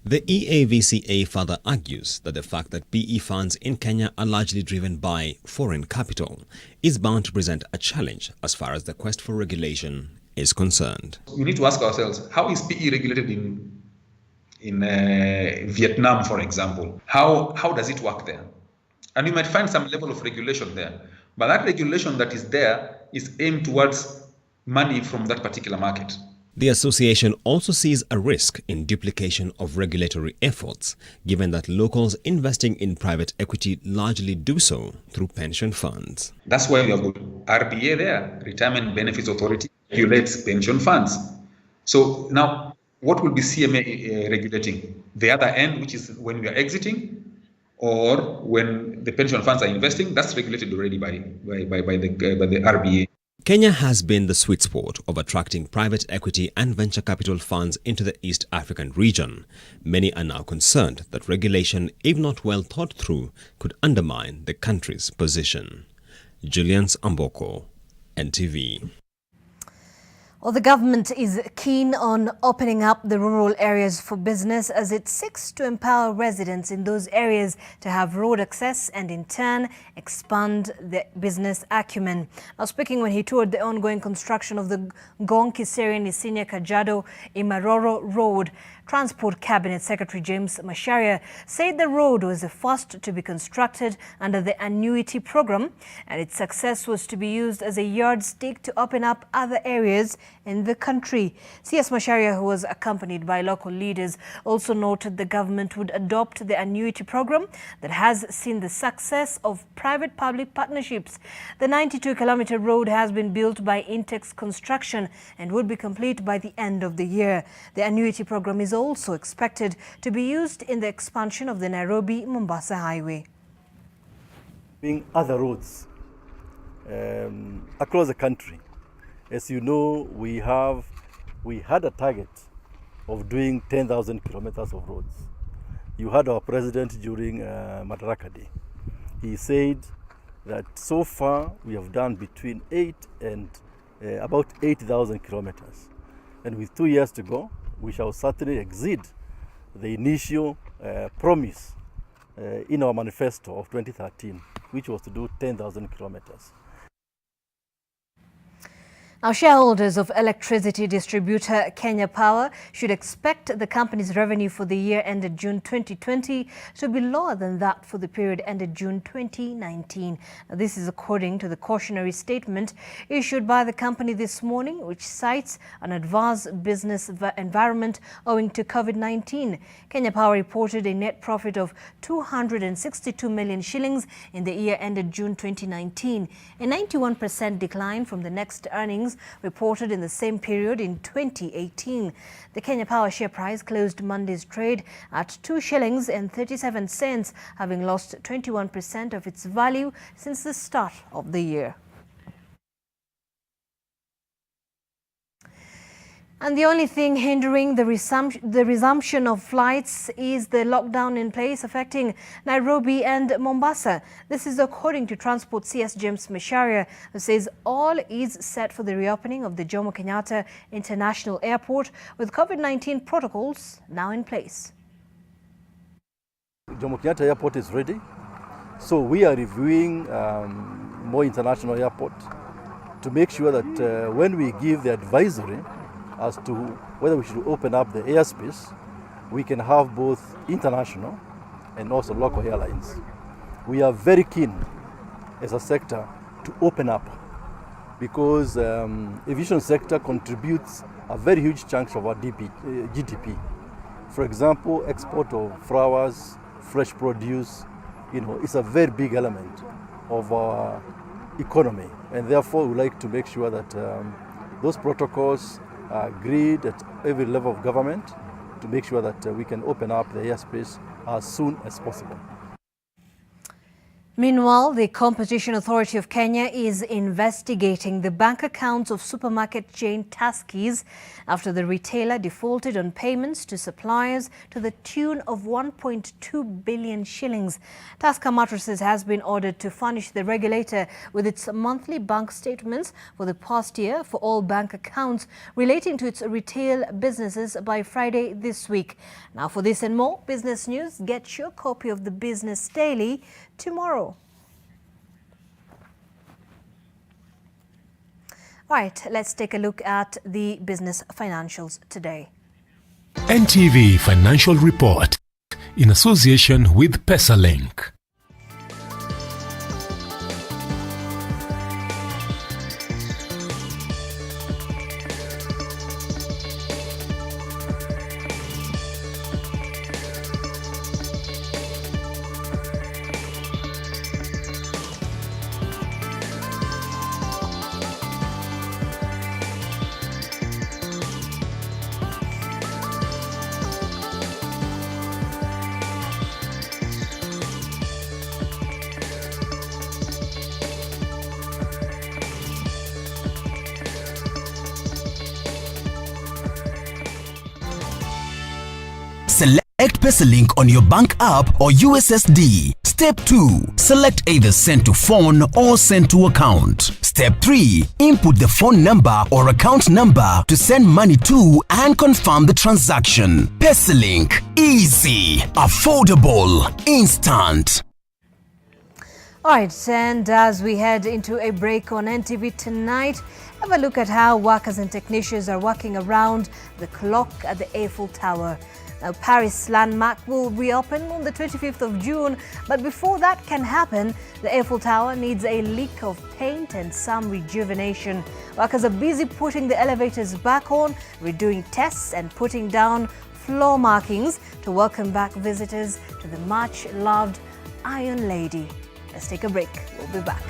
The EAVCA further argues that the fact that PE funds in Kenya are largely driven by foreign capital is bound to present a challenge as far as the quest for regulation is concerned. We need to ask ourselves, how is PE regulated in Vietnam, for example? How does it work there? And you might find some level of regulation there, but that regulation that is there is aimed towards money from that particular market. The association also sees a risk in duplication of regulatory efforts, given that locals investing in private equity largely do so through pension funds. That's why you have got RBA there, Retirement Benefits Authority, regulates pension funds. So now, what will be CMA regulating? The other end, which is when we are exiting, or when the pension funds are investing, that's regulated already by the RBA. Kenya has been the sweet spot of attracting private equity and venture capital funds into the East African region. Many are now concerned that regulation, if not well thought through, could undermine the country's position. Julian's Amboko, NTV. Well, the government is keen on opening up the rural areas for business as it seeks to empower residents in those areas to have road access and in turn expand their business acumen. Now, speaking when he toured the ongoing construction of the Ngong Kiserian Isinya Kajiado Imaroro Road, Transport Cabinet Secretary James Macharia said the road was the first to be constructed under the annuity program and its success was to be used as a yardstick to open up other areas in the country. CS Macharia, who was accompanied by local leaders, also noted the government would adopt the annuity program that has seen the success of private-public partnerships. The 92-kilometer road has been built by Intex Construction and would be complete by the end of the year. The annuity program is also expected to be used in the expansion of the Nairobi-Mombasa highway. Being other roads across the country. As you know, we had a target of doing 10,000 kilometers of roads. You heard our president during Madaraka Day. He said that so far we have done between 8 and about 8,000 kilometers. And with 2 years to go, we shall certainly exceed the initial promise in our manifesto of 2013, which was to do 10,000 kilometers. Now, shareholders of electricity distributor Kenya Power should expect the company's revenue for the year ended June 2020 to be lower than that for the period ended June 2019. Now, this is according to the cautionary statement issued by the company this morning, which cites an adverse business environment owing to COVID-19. Kenya Power reported a net profit of 262 million shillings in the year ended June 2019, a 91% decline from the next earnings reported in the same period in 2018. The Kenya Power share price closed Monday's trade at 2 shillings and 37 cents, having lost 21% of its value since the start of the year. And the only thing hindering the resumption of flights is the lockdown in place affecting Nairobi and Mombasa. This is according to Transport CS James Macharia, who says all is set for the reopening of the Jomo Kenyatta International Airport with COVID-19 protocols now in place. Jomo Kenyatta Airport is ready. So we are reviewing more international airports to make sure that when we give the advisory as to whether we should open up the airspace, we can have both international and also local airlines. We are very keen as a sector to open up because aviation sector contributes a very huge chunk of our GDP. For example, export of flowers, fresh produce, it's a very big element of our economy, and therefore we like to make sure that those protocols are agreed at every level of government to make sure that we can open up the airspace as soon as possible. Meanwhile, the Competition Authority of Kenya is investigating the bank accounts of supermarket chain Tuskys after the retailer defaulted on payments to suppliers to the tune of 1.2 billion shillings. Tusker Mattresses has been ordered to furnish the regulator with its monthly bank statements for the past year for all bank accounts relating to its retail businesses by Friday this week. Now, for this and more business news, get your copy of the Business Daily tomorrow. All right, let's take a look at the business financials today. NTV Financial Report in association with PesaLink. Select PesaLink on your bank app or USSD. Step 2. Select either send to phone or send to account. Step 3. Input the phone number or account number to send money to and confirm the transaction. PesaLink. Easy, affordable, instant. All right, and as we head into a break on NTV tonight, have a look at how workers and technicians are working around the clock at the Eiffel Tower. Now, Paris landmark will reopen on the 25th of June, but before that can happen, the Eiffel Tower needs a lick of paint and some rejuvenation. Workers are busy putting the elevators back on, redoing tests and putting down floor markings to welcome back visitors to the much-loved Iron Lady. Let's take a break. We'll be back.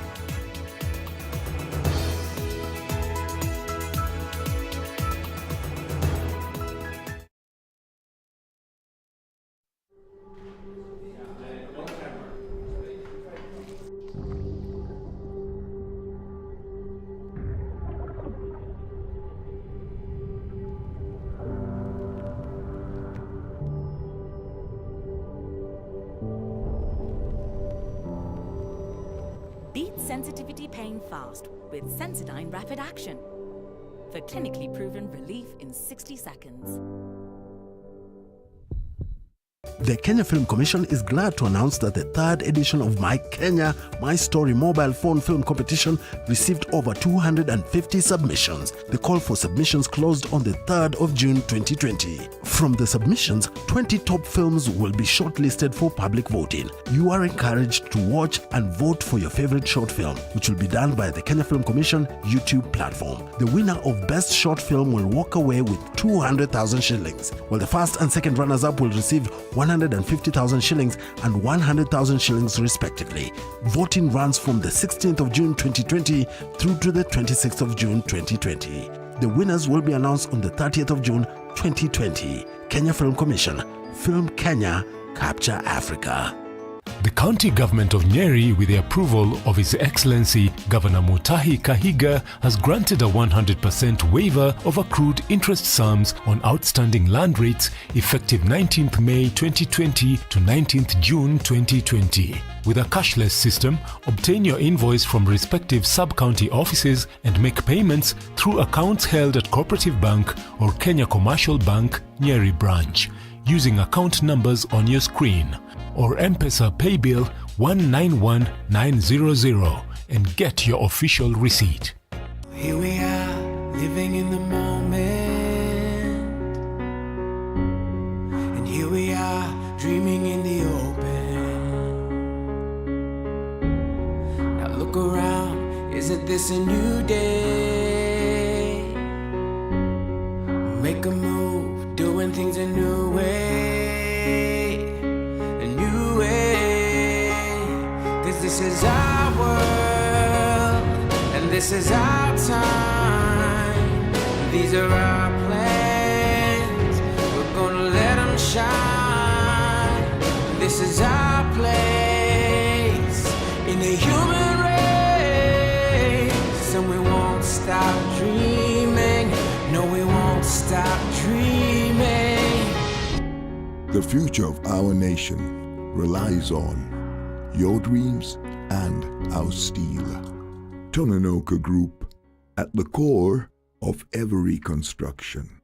Beat sensitivity pain fast with Sensodyne Rapid Action for clinically proven relief in 60 seconds. The Kenya Film Commission is glad to announce that the third edition of My Kenya, My Story mobile phone film competition received over 250 submissions. The call for submissions closed on the 3rd of June 2020. From the submissions, 20 top films will be shortlisted for public voting. You are encouraged to watch and vote for your favorite short film, which will be done by the Kenya Film Commission YouTube platform. The winner of Best Short Film will walk away with 200,000 shillings, while the first and second runners-up will receive 150,000 shillings and 100,000 shillings respectively. Voting runs from the 16th of June 2020 through to the 26th of June 2020. The winners will be announced on the 30th of June 2020. Kenya Film Commission. Film Kenya. Capture Africa. The county government of Nyeri, with the approval of His Excellency Governor Mutahi Kahiga, has granted a 100% waiver of accrued interest sums on outstanding land rates effective 19th May 2020 to 19th June 2020. With a cashless system, obtain your invoice from respective sub-county offices and make payments through accounts held at Cooperative Bank or Kenya Commercial Bank, Nyeri branch, using account numbers on your screen, or M-Pesa Paybill 191900 and get your official receipt. Here we are, living in the moment, and here we are, dreaming in the open. Now look around, isn't this a new day? Make a move, doing things a new way. This is our world, and this is our time. These are our plans, we're gonna let them shine. This is our place in the human race, and we won't stop dreaming. No, we won't stop dreaming. The future of our nation relies on your dreams and our steel. Tononoka Group, at the core of every construction.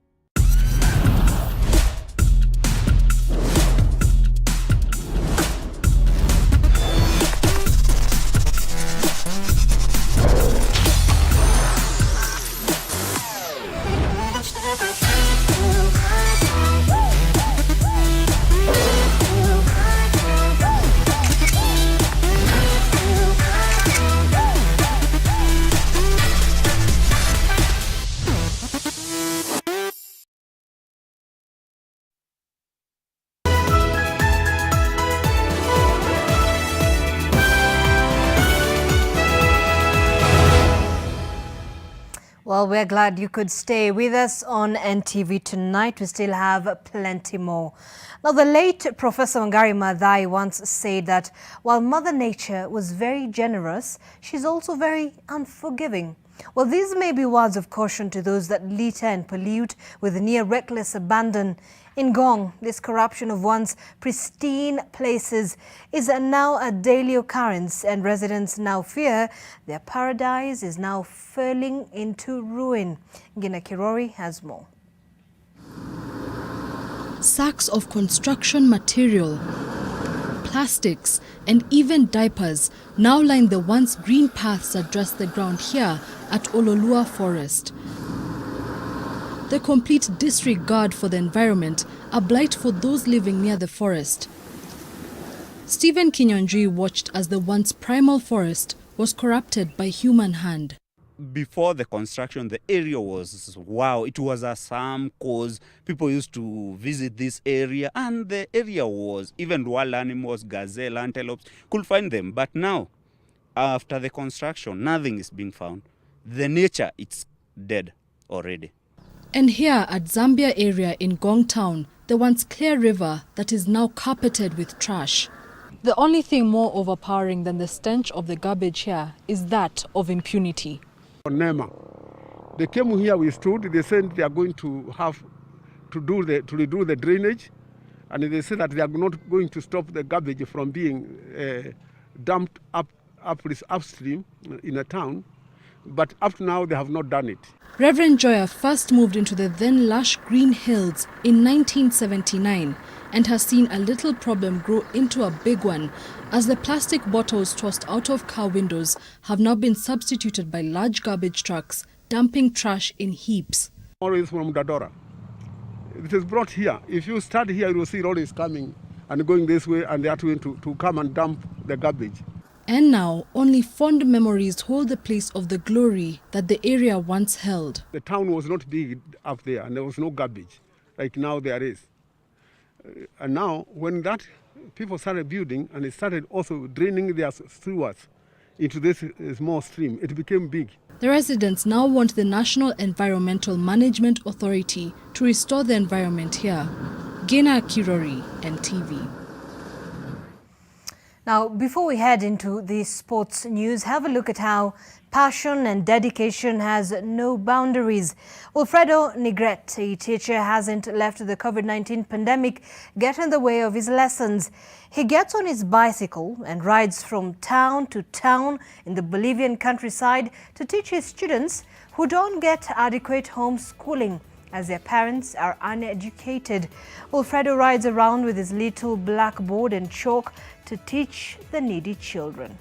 Well, we're glad you could stay with us on NTV tonight. We still have plenty more. Now, the late Professor Wangari Maathai once said that while Mother Nature was very generous, she's also very unforgiving. Well, these may be words of caution to those that litter and pollute with near reckless abandon In Gong, this corruption of once pristine places is now a daily occurrence, and residents now fear their paradise is now falling into ruin. Gina Kirori has more. Sacks of construction material, plastics, and even diapers now line the once green paths that dress the ground here at Ololua Forest. The complete disregard for the environment, a blight for those living near the forest. Stephen Kinyonji watched as the once primal forest was corrupted by human hand. Before the construction, the area was, wow, it was a Sam cause. People used to visit this area, and the area was, even wild animals, gazelle, antelopes, could find them. But now, after the construction, nothing is being found. The nature, it's dead already. And here at Zambia area in Gong Town, the once clear river that is now carpeted with trash. The only thing more overpowering than the stench of the garbage here is that of impunity. Nema. They came here, we stood, they said they are going to have to redo the drainage, and they said that they are not going to stop the garbage from being dumped upstream in a town, but up to now they have not done it. Reverend Joya first moved into the then lush green hills in 1979 and has seen a little problem grow into a big one as the plastic bottles tossed out of car windows have now been substituted by large garbage trucks dumping trash in heaps. Always from Dadora. It is brought here. If you start here, you will see lorries coming and going this way, and they are going to come and dump the garbage. And now, only fond memories hold the place of the glory that the area once held. The town was not big up there, and there was no garbage, like now there is. And now, when that people started building, and they started also draining their sewers into this small stream, it became big. The residents now want the National Environmental Management Authority to restore the environment here. Gina Kirori, NTV. Now, before we head into the sports news, have a look at how passion and dedication has no boundaries. Wilfredo Nigret, a teacher, hasn't let the COVID-19 pandemic get in the way of his lessons. He gets on his bicycle and rides from town to town in the Bolivian countryside to teach his students who don't get adequate homeschooling, as their parents are uneducated. Wilfredo rides around with his little blackboard and chalk to teach the needy children.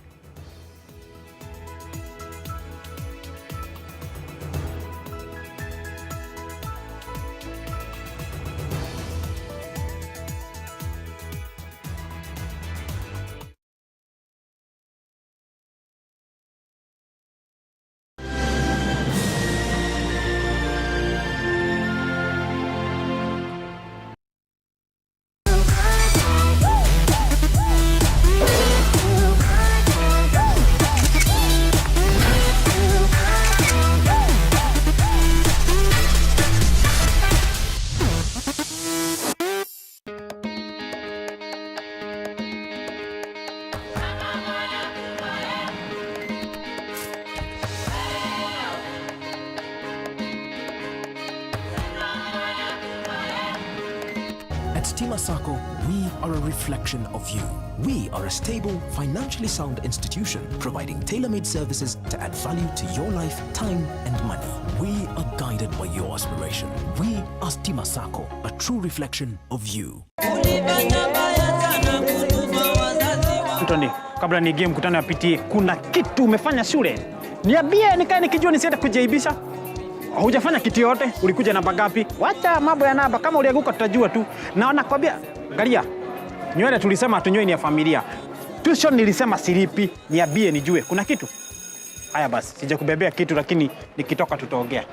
At Stima Sacco, we are a reflection of you. We are a stable, financially sound institution providing tailor-made services to add value to your life, time and money. We are guided by your aspiration. We are Stima Sacco, a true reflection of you. Anthony, kabla niingie mkutano ya PTA, kuna kitu umefanya shule? Niambie nikae nikijua nisiende kujaibisha. Hujafanya kitu yote, ulikuja namba ngapi? Wacha mambo ya namba, kama ulianguka tutajua tu. Na nakwambia, angalia. Nywele tulisema tunywe ni ya familia. Tuition nilisema silipi, niambie nijue. Kuna kitu? Haya basi, sijakubebea kitu lakini nikitoka tutaongea.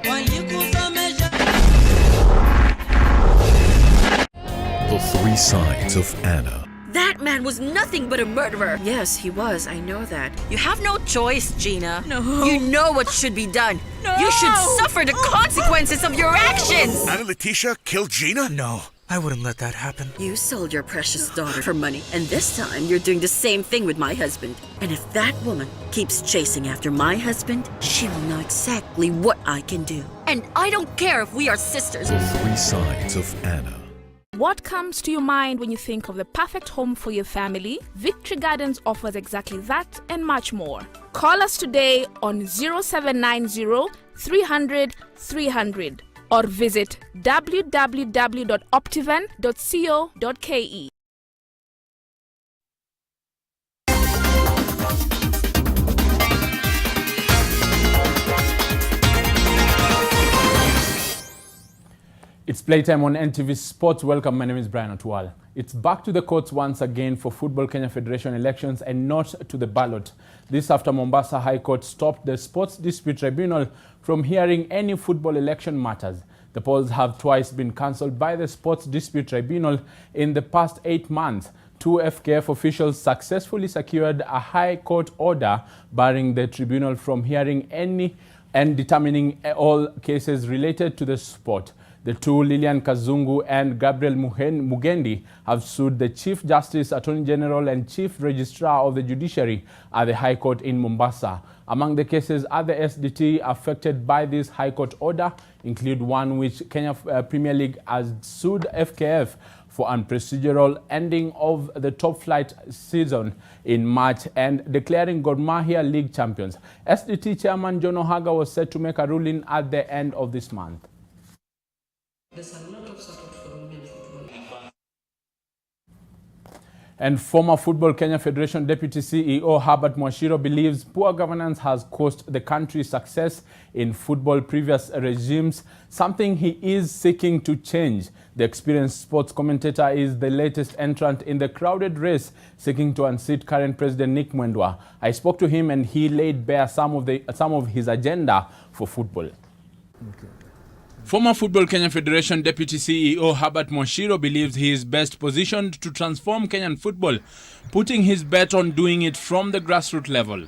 The three sides of Anna. That man was nothing but a murderer. Yes, he was. I know that. You have no choice, Gina. No. You know what should be done. No. You should suffer the consequences of your actions. Anna Letitia killed Gina? No, I wouldn't let that happen. You sold your precious daughter for money, and this time you're doing the same thing with my husband. And if that woman keeps chasing after my husband, she will know exactly what I can do. And I don't care if we are sisters. The three sides of Anna. What comes to your mind when you think of the perfect home for your family? Victory Gardens offers exactly that and much more. Call us today on 0790 300 300 or visit www.optivan.co.ke. It's playtime on NTV Sports. Welcome, my name is Brian Otwal. It's back to the courts once again for Football Kenya Federation elections and not to the ballot. This after Mombasa High Court stopped the Sports Dispute Tribunal from hearing any football election matters. The polls have twice been cancelled by the Sports Dispute Tribunal in the past 8 months. 2 FKF officials successfully secured a High Court order barring the tribunal from hearing any and determining all cases related to the sport. The two, Lilian Kazungu and Gabriel Mugendi, have sued the Chief Justice, Attorney General and Chief Registrar of the Judiciary at the High Court in Mombasa. Among the cases at the SDT affected by this High Court order include one which Kenya Premier League has sued FKF for unprocedural ending of the top flight season in March and declaring Gor Mahia League champions. SDT Chairman John Ohaga was set to make a ruling at the end of this month. There's a lot of support for women football. And former Football Kenya Federation Deputy CEO Herbert Mwashiro believes poor governance has cost the country success in football previous regimes, something he is seeking to change. The experienced sports commentator is the latest entrant in the crowded race seeking to unseat current President Nick Mwendwa. I spoke to him and he laid bare some of his agenda for football. Okay. Former Football Kenya Federation Deputy CEO Herbert Mwashiro believes he is best positioned to transform Kenyan football, putting his bet on doing it from the grassroots level.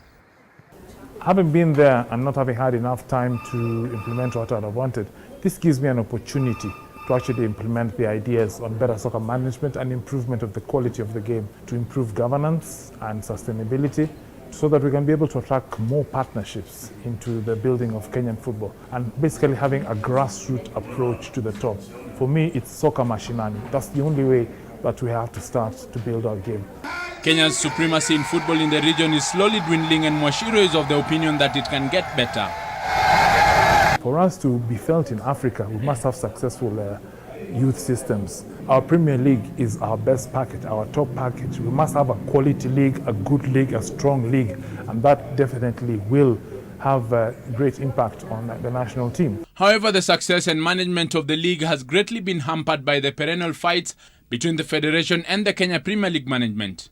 Having been there and not having had enough time to implement what I'd have wanted, this gives me an opportunity to actually implement the ideas on better soccer management and improvement of the quality of the game, to improve governance and sustainability, so that we can be able to attract more partnerships into the building of Kenyan football and basically having a grassroots approach to the top. For me, it's soccer mashinani. That's the only way that we have to start to build our game. Kenya's supremacy in football in the region is slowly dwindling and Mwashiro is of the opinion that it can get better. For us to be felt in Africa, we must have successful youth systems. Our Premier League is our best package, our top package. We must have a quality league, a good league, a strong league, and that definitely will have a great impact on the national team. However, the success and management of the league has greatly been hampered by the perennial fights between the Federation and the Kenya Premier League management.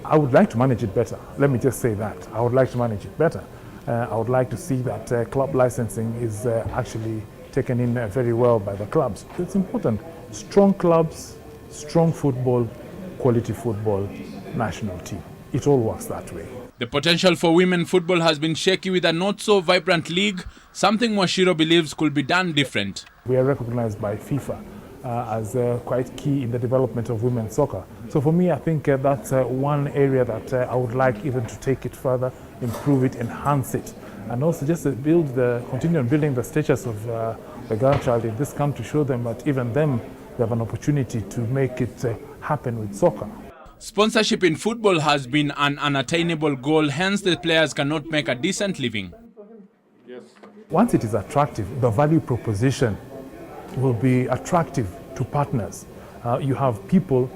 I would like to manage it better. Let me just say that. I would like to manage it better. I would like to see that club licensing is actually taken in very well by the clubs. It's important. Strong clubs, strong football, quality football, national team. It all works that way. The potential for women football has been shaky with a not so vibrant league, something Mwashiro believes could be done different. We are recognized by FIFA as quite key in the development of women's soccer. So for me, I think that's one area that I would like even to take it further, improve it, enhance it, and also just continue on building the status of the girl child in this country, show them that even them, they have an opportunity to make it happen with soccer. Sponsorship in football has been an unattainable goal, hence the players cannot make a decent living. Once it is attractive, the value proposition will be attractive to partners. You have people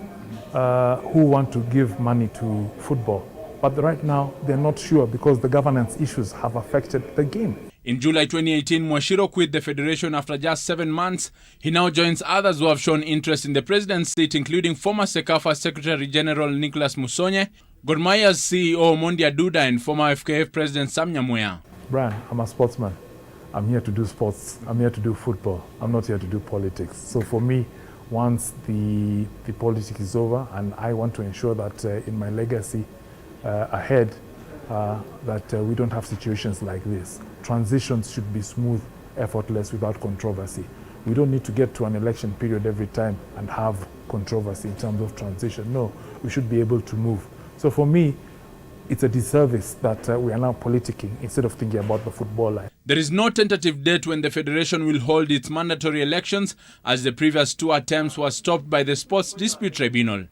who want to give money to football, but right now they're not sure because the governance issues have affected the game. In July 2018, Mwashiro quit the federation after just 7 months. He now joins others who have shown interest in the president's seat, including former Sekafa Secretary General Nicholas Musonye, Gor Mahia's CEO Mondia Duda, and former FKF President Sam Nyamweya. Brian, I'm a sportsman. I'm here to do sports. I'm here to do football. I'm not here to do politics. So for me, once the politics is over, and I want to ensure that in my legacy ahead, that we don't have situations like this. Transitions should be smooth, effortless, without controversy. We don't need to get to an election period every time and have controversy in terms of transition. No, we should be able to move. So for me, it's a disservice that we are now politicking instead of thinking about the footballer. There is no tentative date when the federation will hold its mandatory elections, as the previous 2 attempts were stopped by the Sports Dispute Tribunal.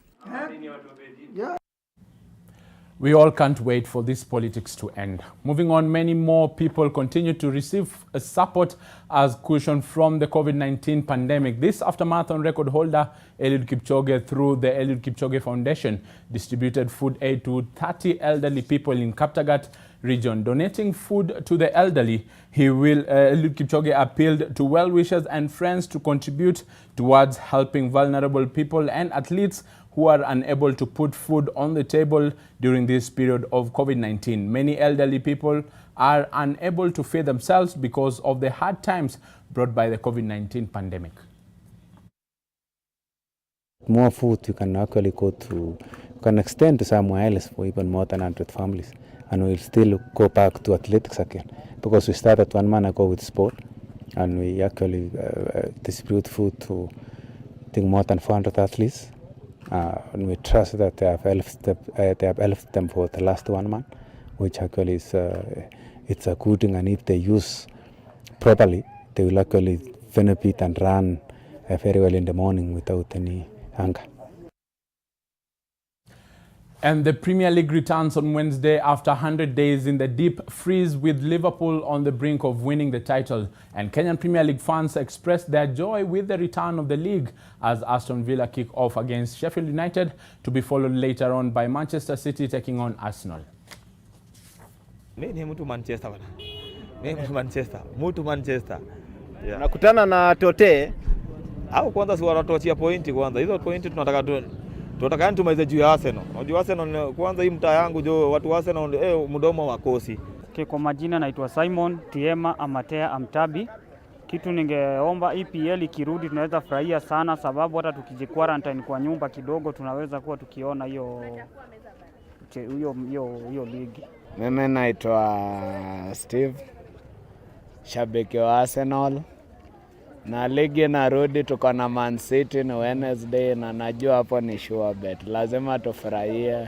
We all can't wait for this politics to end. Moving on, many more people continue to receive support as cushion from the COVID-19 pandemic. This after marathon record holder Eliud Kipchoge, through the Eliud Kipchoge Foundation, distributed food aid to 30 elderly people in Kaptagat region. Donating food to the elderly, Eliud Kipchoge appealed to well-wishers and friends to contribute towards helping vulnerable people and athletes who are unable to put food on the table during this period of COVID-19. Many elderly people are unable to feed themselves because of the hard times brought by the COVID-19 pandemic. More food you can actually can extend to somewhere else for even more than 100 families, and we'll still go back to athletics again, because we started 1 month ago with sport, and we actually distribute food to I think more than 400 athletes. And we trust that they have helped them for the last 1 month, which actually is it's a good thing, and if they use properly, they will actually benefit and run very well in the morning without any hunger. And the Premier League returns on Wednesday after 100 days in the deep freeze, with Liverpool on the brink of winning the title. And Kenyan Premier League fans expressed their joy with the return of the league as Aston Villa kick off against Sheffield United, to be followed later on by Manchester City taking on Arsenal. Mimi mtu Manchester bana. Mimi mtu Manchester. Mtu Manchester. Yeah. Nakutana na Tote. Au kwanza si wanatuachia pointi kwanza. Hizo pointi tunataka tumalize juu ya Arsenal. Unajua Arsenal kwanza, hii mtaa yangu jo watu wa Arsenal mdomo wakosi. Kwa majina naitwa Simon Tiema Amatea Amtabi. Kitu ningeomba EPL ikirudi tunaweza furahia sana, sababu hata tukijikwarantine kwa nyumba kidogo tunaweza kuwa tukiona hiyo ligi. Mimi naitwa Steve, shabiki wa Arsenal. Na ligi narudi, tuko na Man City ni Wednesday, na najua hapo ni sure bet. Lazima tufurahie.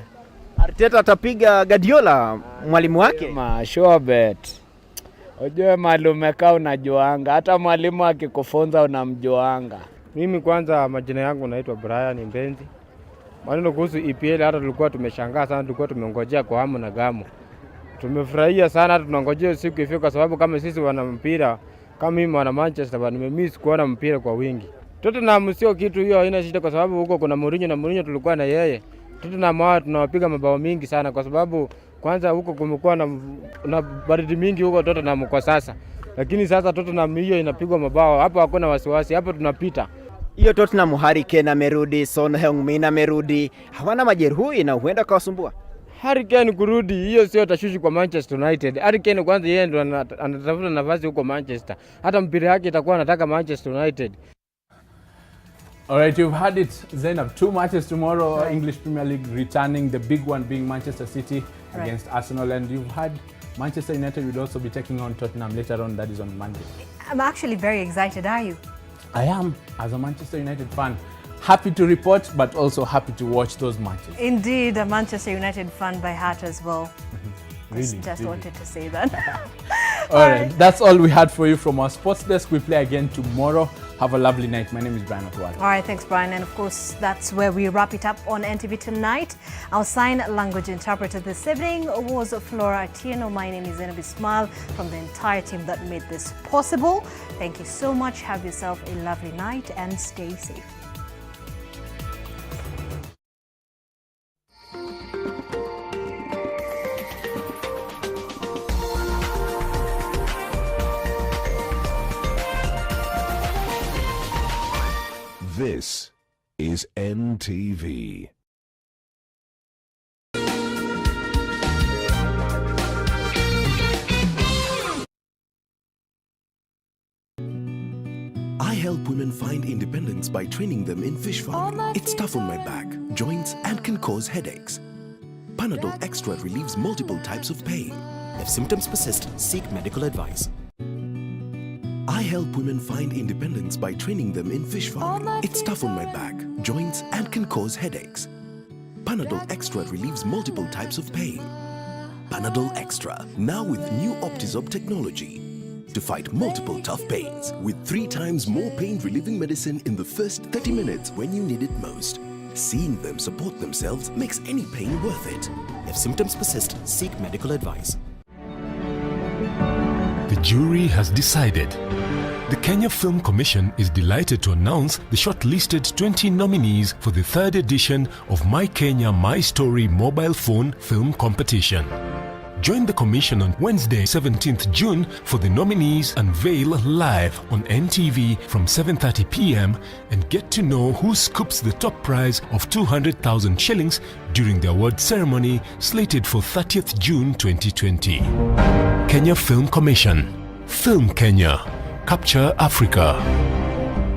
Arteta atapiga Guardiola mwalimu wake. Sure bet. Ujue mahali umekaa unajuanga, hata mwalimu akikufunza unamjuanga. Mimi kwanza majina yangu naitwa Brian Mbenzi. Maneno kuhusu EPL hata tulikuwa tumeshangaa sana, tulikuwa tumengojea kwa hamu na gamu. Tumefurahia sana, tunangojea siku ifike, kwa sababu kama sisi wana mpira, kama mimi wana Manchester bana, nimemiss kuona mpira kwa wingi. Tottenham sio kitu hiyo, haina shida, kwa sababu huko kuna Mourinho, na Mourinho tulikuwa na yeye. Tottenham wao tunawapiga mabao mingi sana, kwa sababu kwanza huko kumekuwa na baridi mingi huko Tottenham kwa sasa. Lakini sasa Tottenham hiyo inapigwa mabao, hapo hakuna wasiwasi, hapo tunapita. Hiyo Tottenham, Harry Kane amerudi, Son Heung-min amerudi, hawana majeruhi na huenda kawasumbua. Harry Kane kurudi, hiyo sio tashushi kwa Manchester United. Harry Kane kwanza yeye ndo anatafuta nafasi huko Manchester. Hata mpira yake itakuwa anataka Manchester United. All right, you've had it, Zainab. 2 matches tomorrow, English Premier League returning, the big one being Manchester City against Arsenal. And you've had Manchester United will also be taking on Tottenham later on, that is on Monday. I'm actually very excited, are you? I am, as a Manchester United fan. Happy to report, but also happy to watch those matches. Indeed, a Manchester United fan by heart as well. Just really. wanted to say that. All right, that's all we had for you from our sports desk. We play again tomorrow. Have a lovely night. My name is Brian Otwala. All right, thanks, Brian. And of course, that's where we wrap it up on NTV tonight. Our sign language interpreter this evening was Flora Atieno. My name is Zainab Ismail, from the entire team that made this possible. Thank you so much. Have yourself a lovely night and stay safe. This is NTV. I help women find independence by training them in fish farming. It's tough on my back, joints, and can cause headaches. Panadol Extra relieves multiple types of pain. If symptoms persist, seek medical advice. I help women find independence by training them in fish farming. It's tough on my back, joints, and can cause headaches. Panadol Extra relieves multiple types of pain. Panadol Extra, now with new Optizorb technology to fight multiple tough pains with 3 times more pain-relieving medicine in the first 30 minutes when you need it most. Seeing them support themselves makes any pain worth it. If symptoms persist, seek medical advice. The jury has decided. The Kenya Film Commission is delighted to announce the shortlisted 20 nominees for the 3rd edition of My Kenya, My Story mobile phone film competition. Join the commission on Wednesday, 17th June for the nominees unveil live on NTV from 7:30 p.m. and get to know who scoops the top prize of 200,000 shillings during the award ceremony slated for 30th June 2020. Kenya Film Commission. Film Kenya. Capture Africa.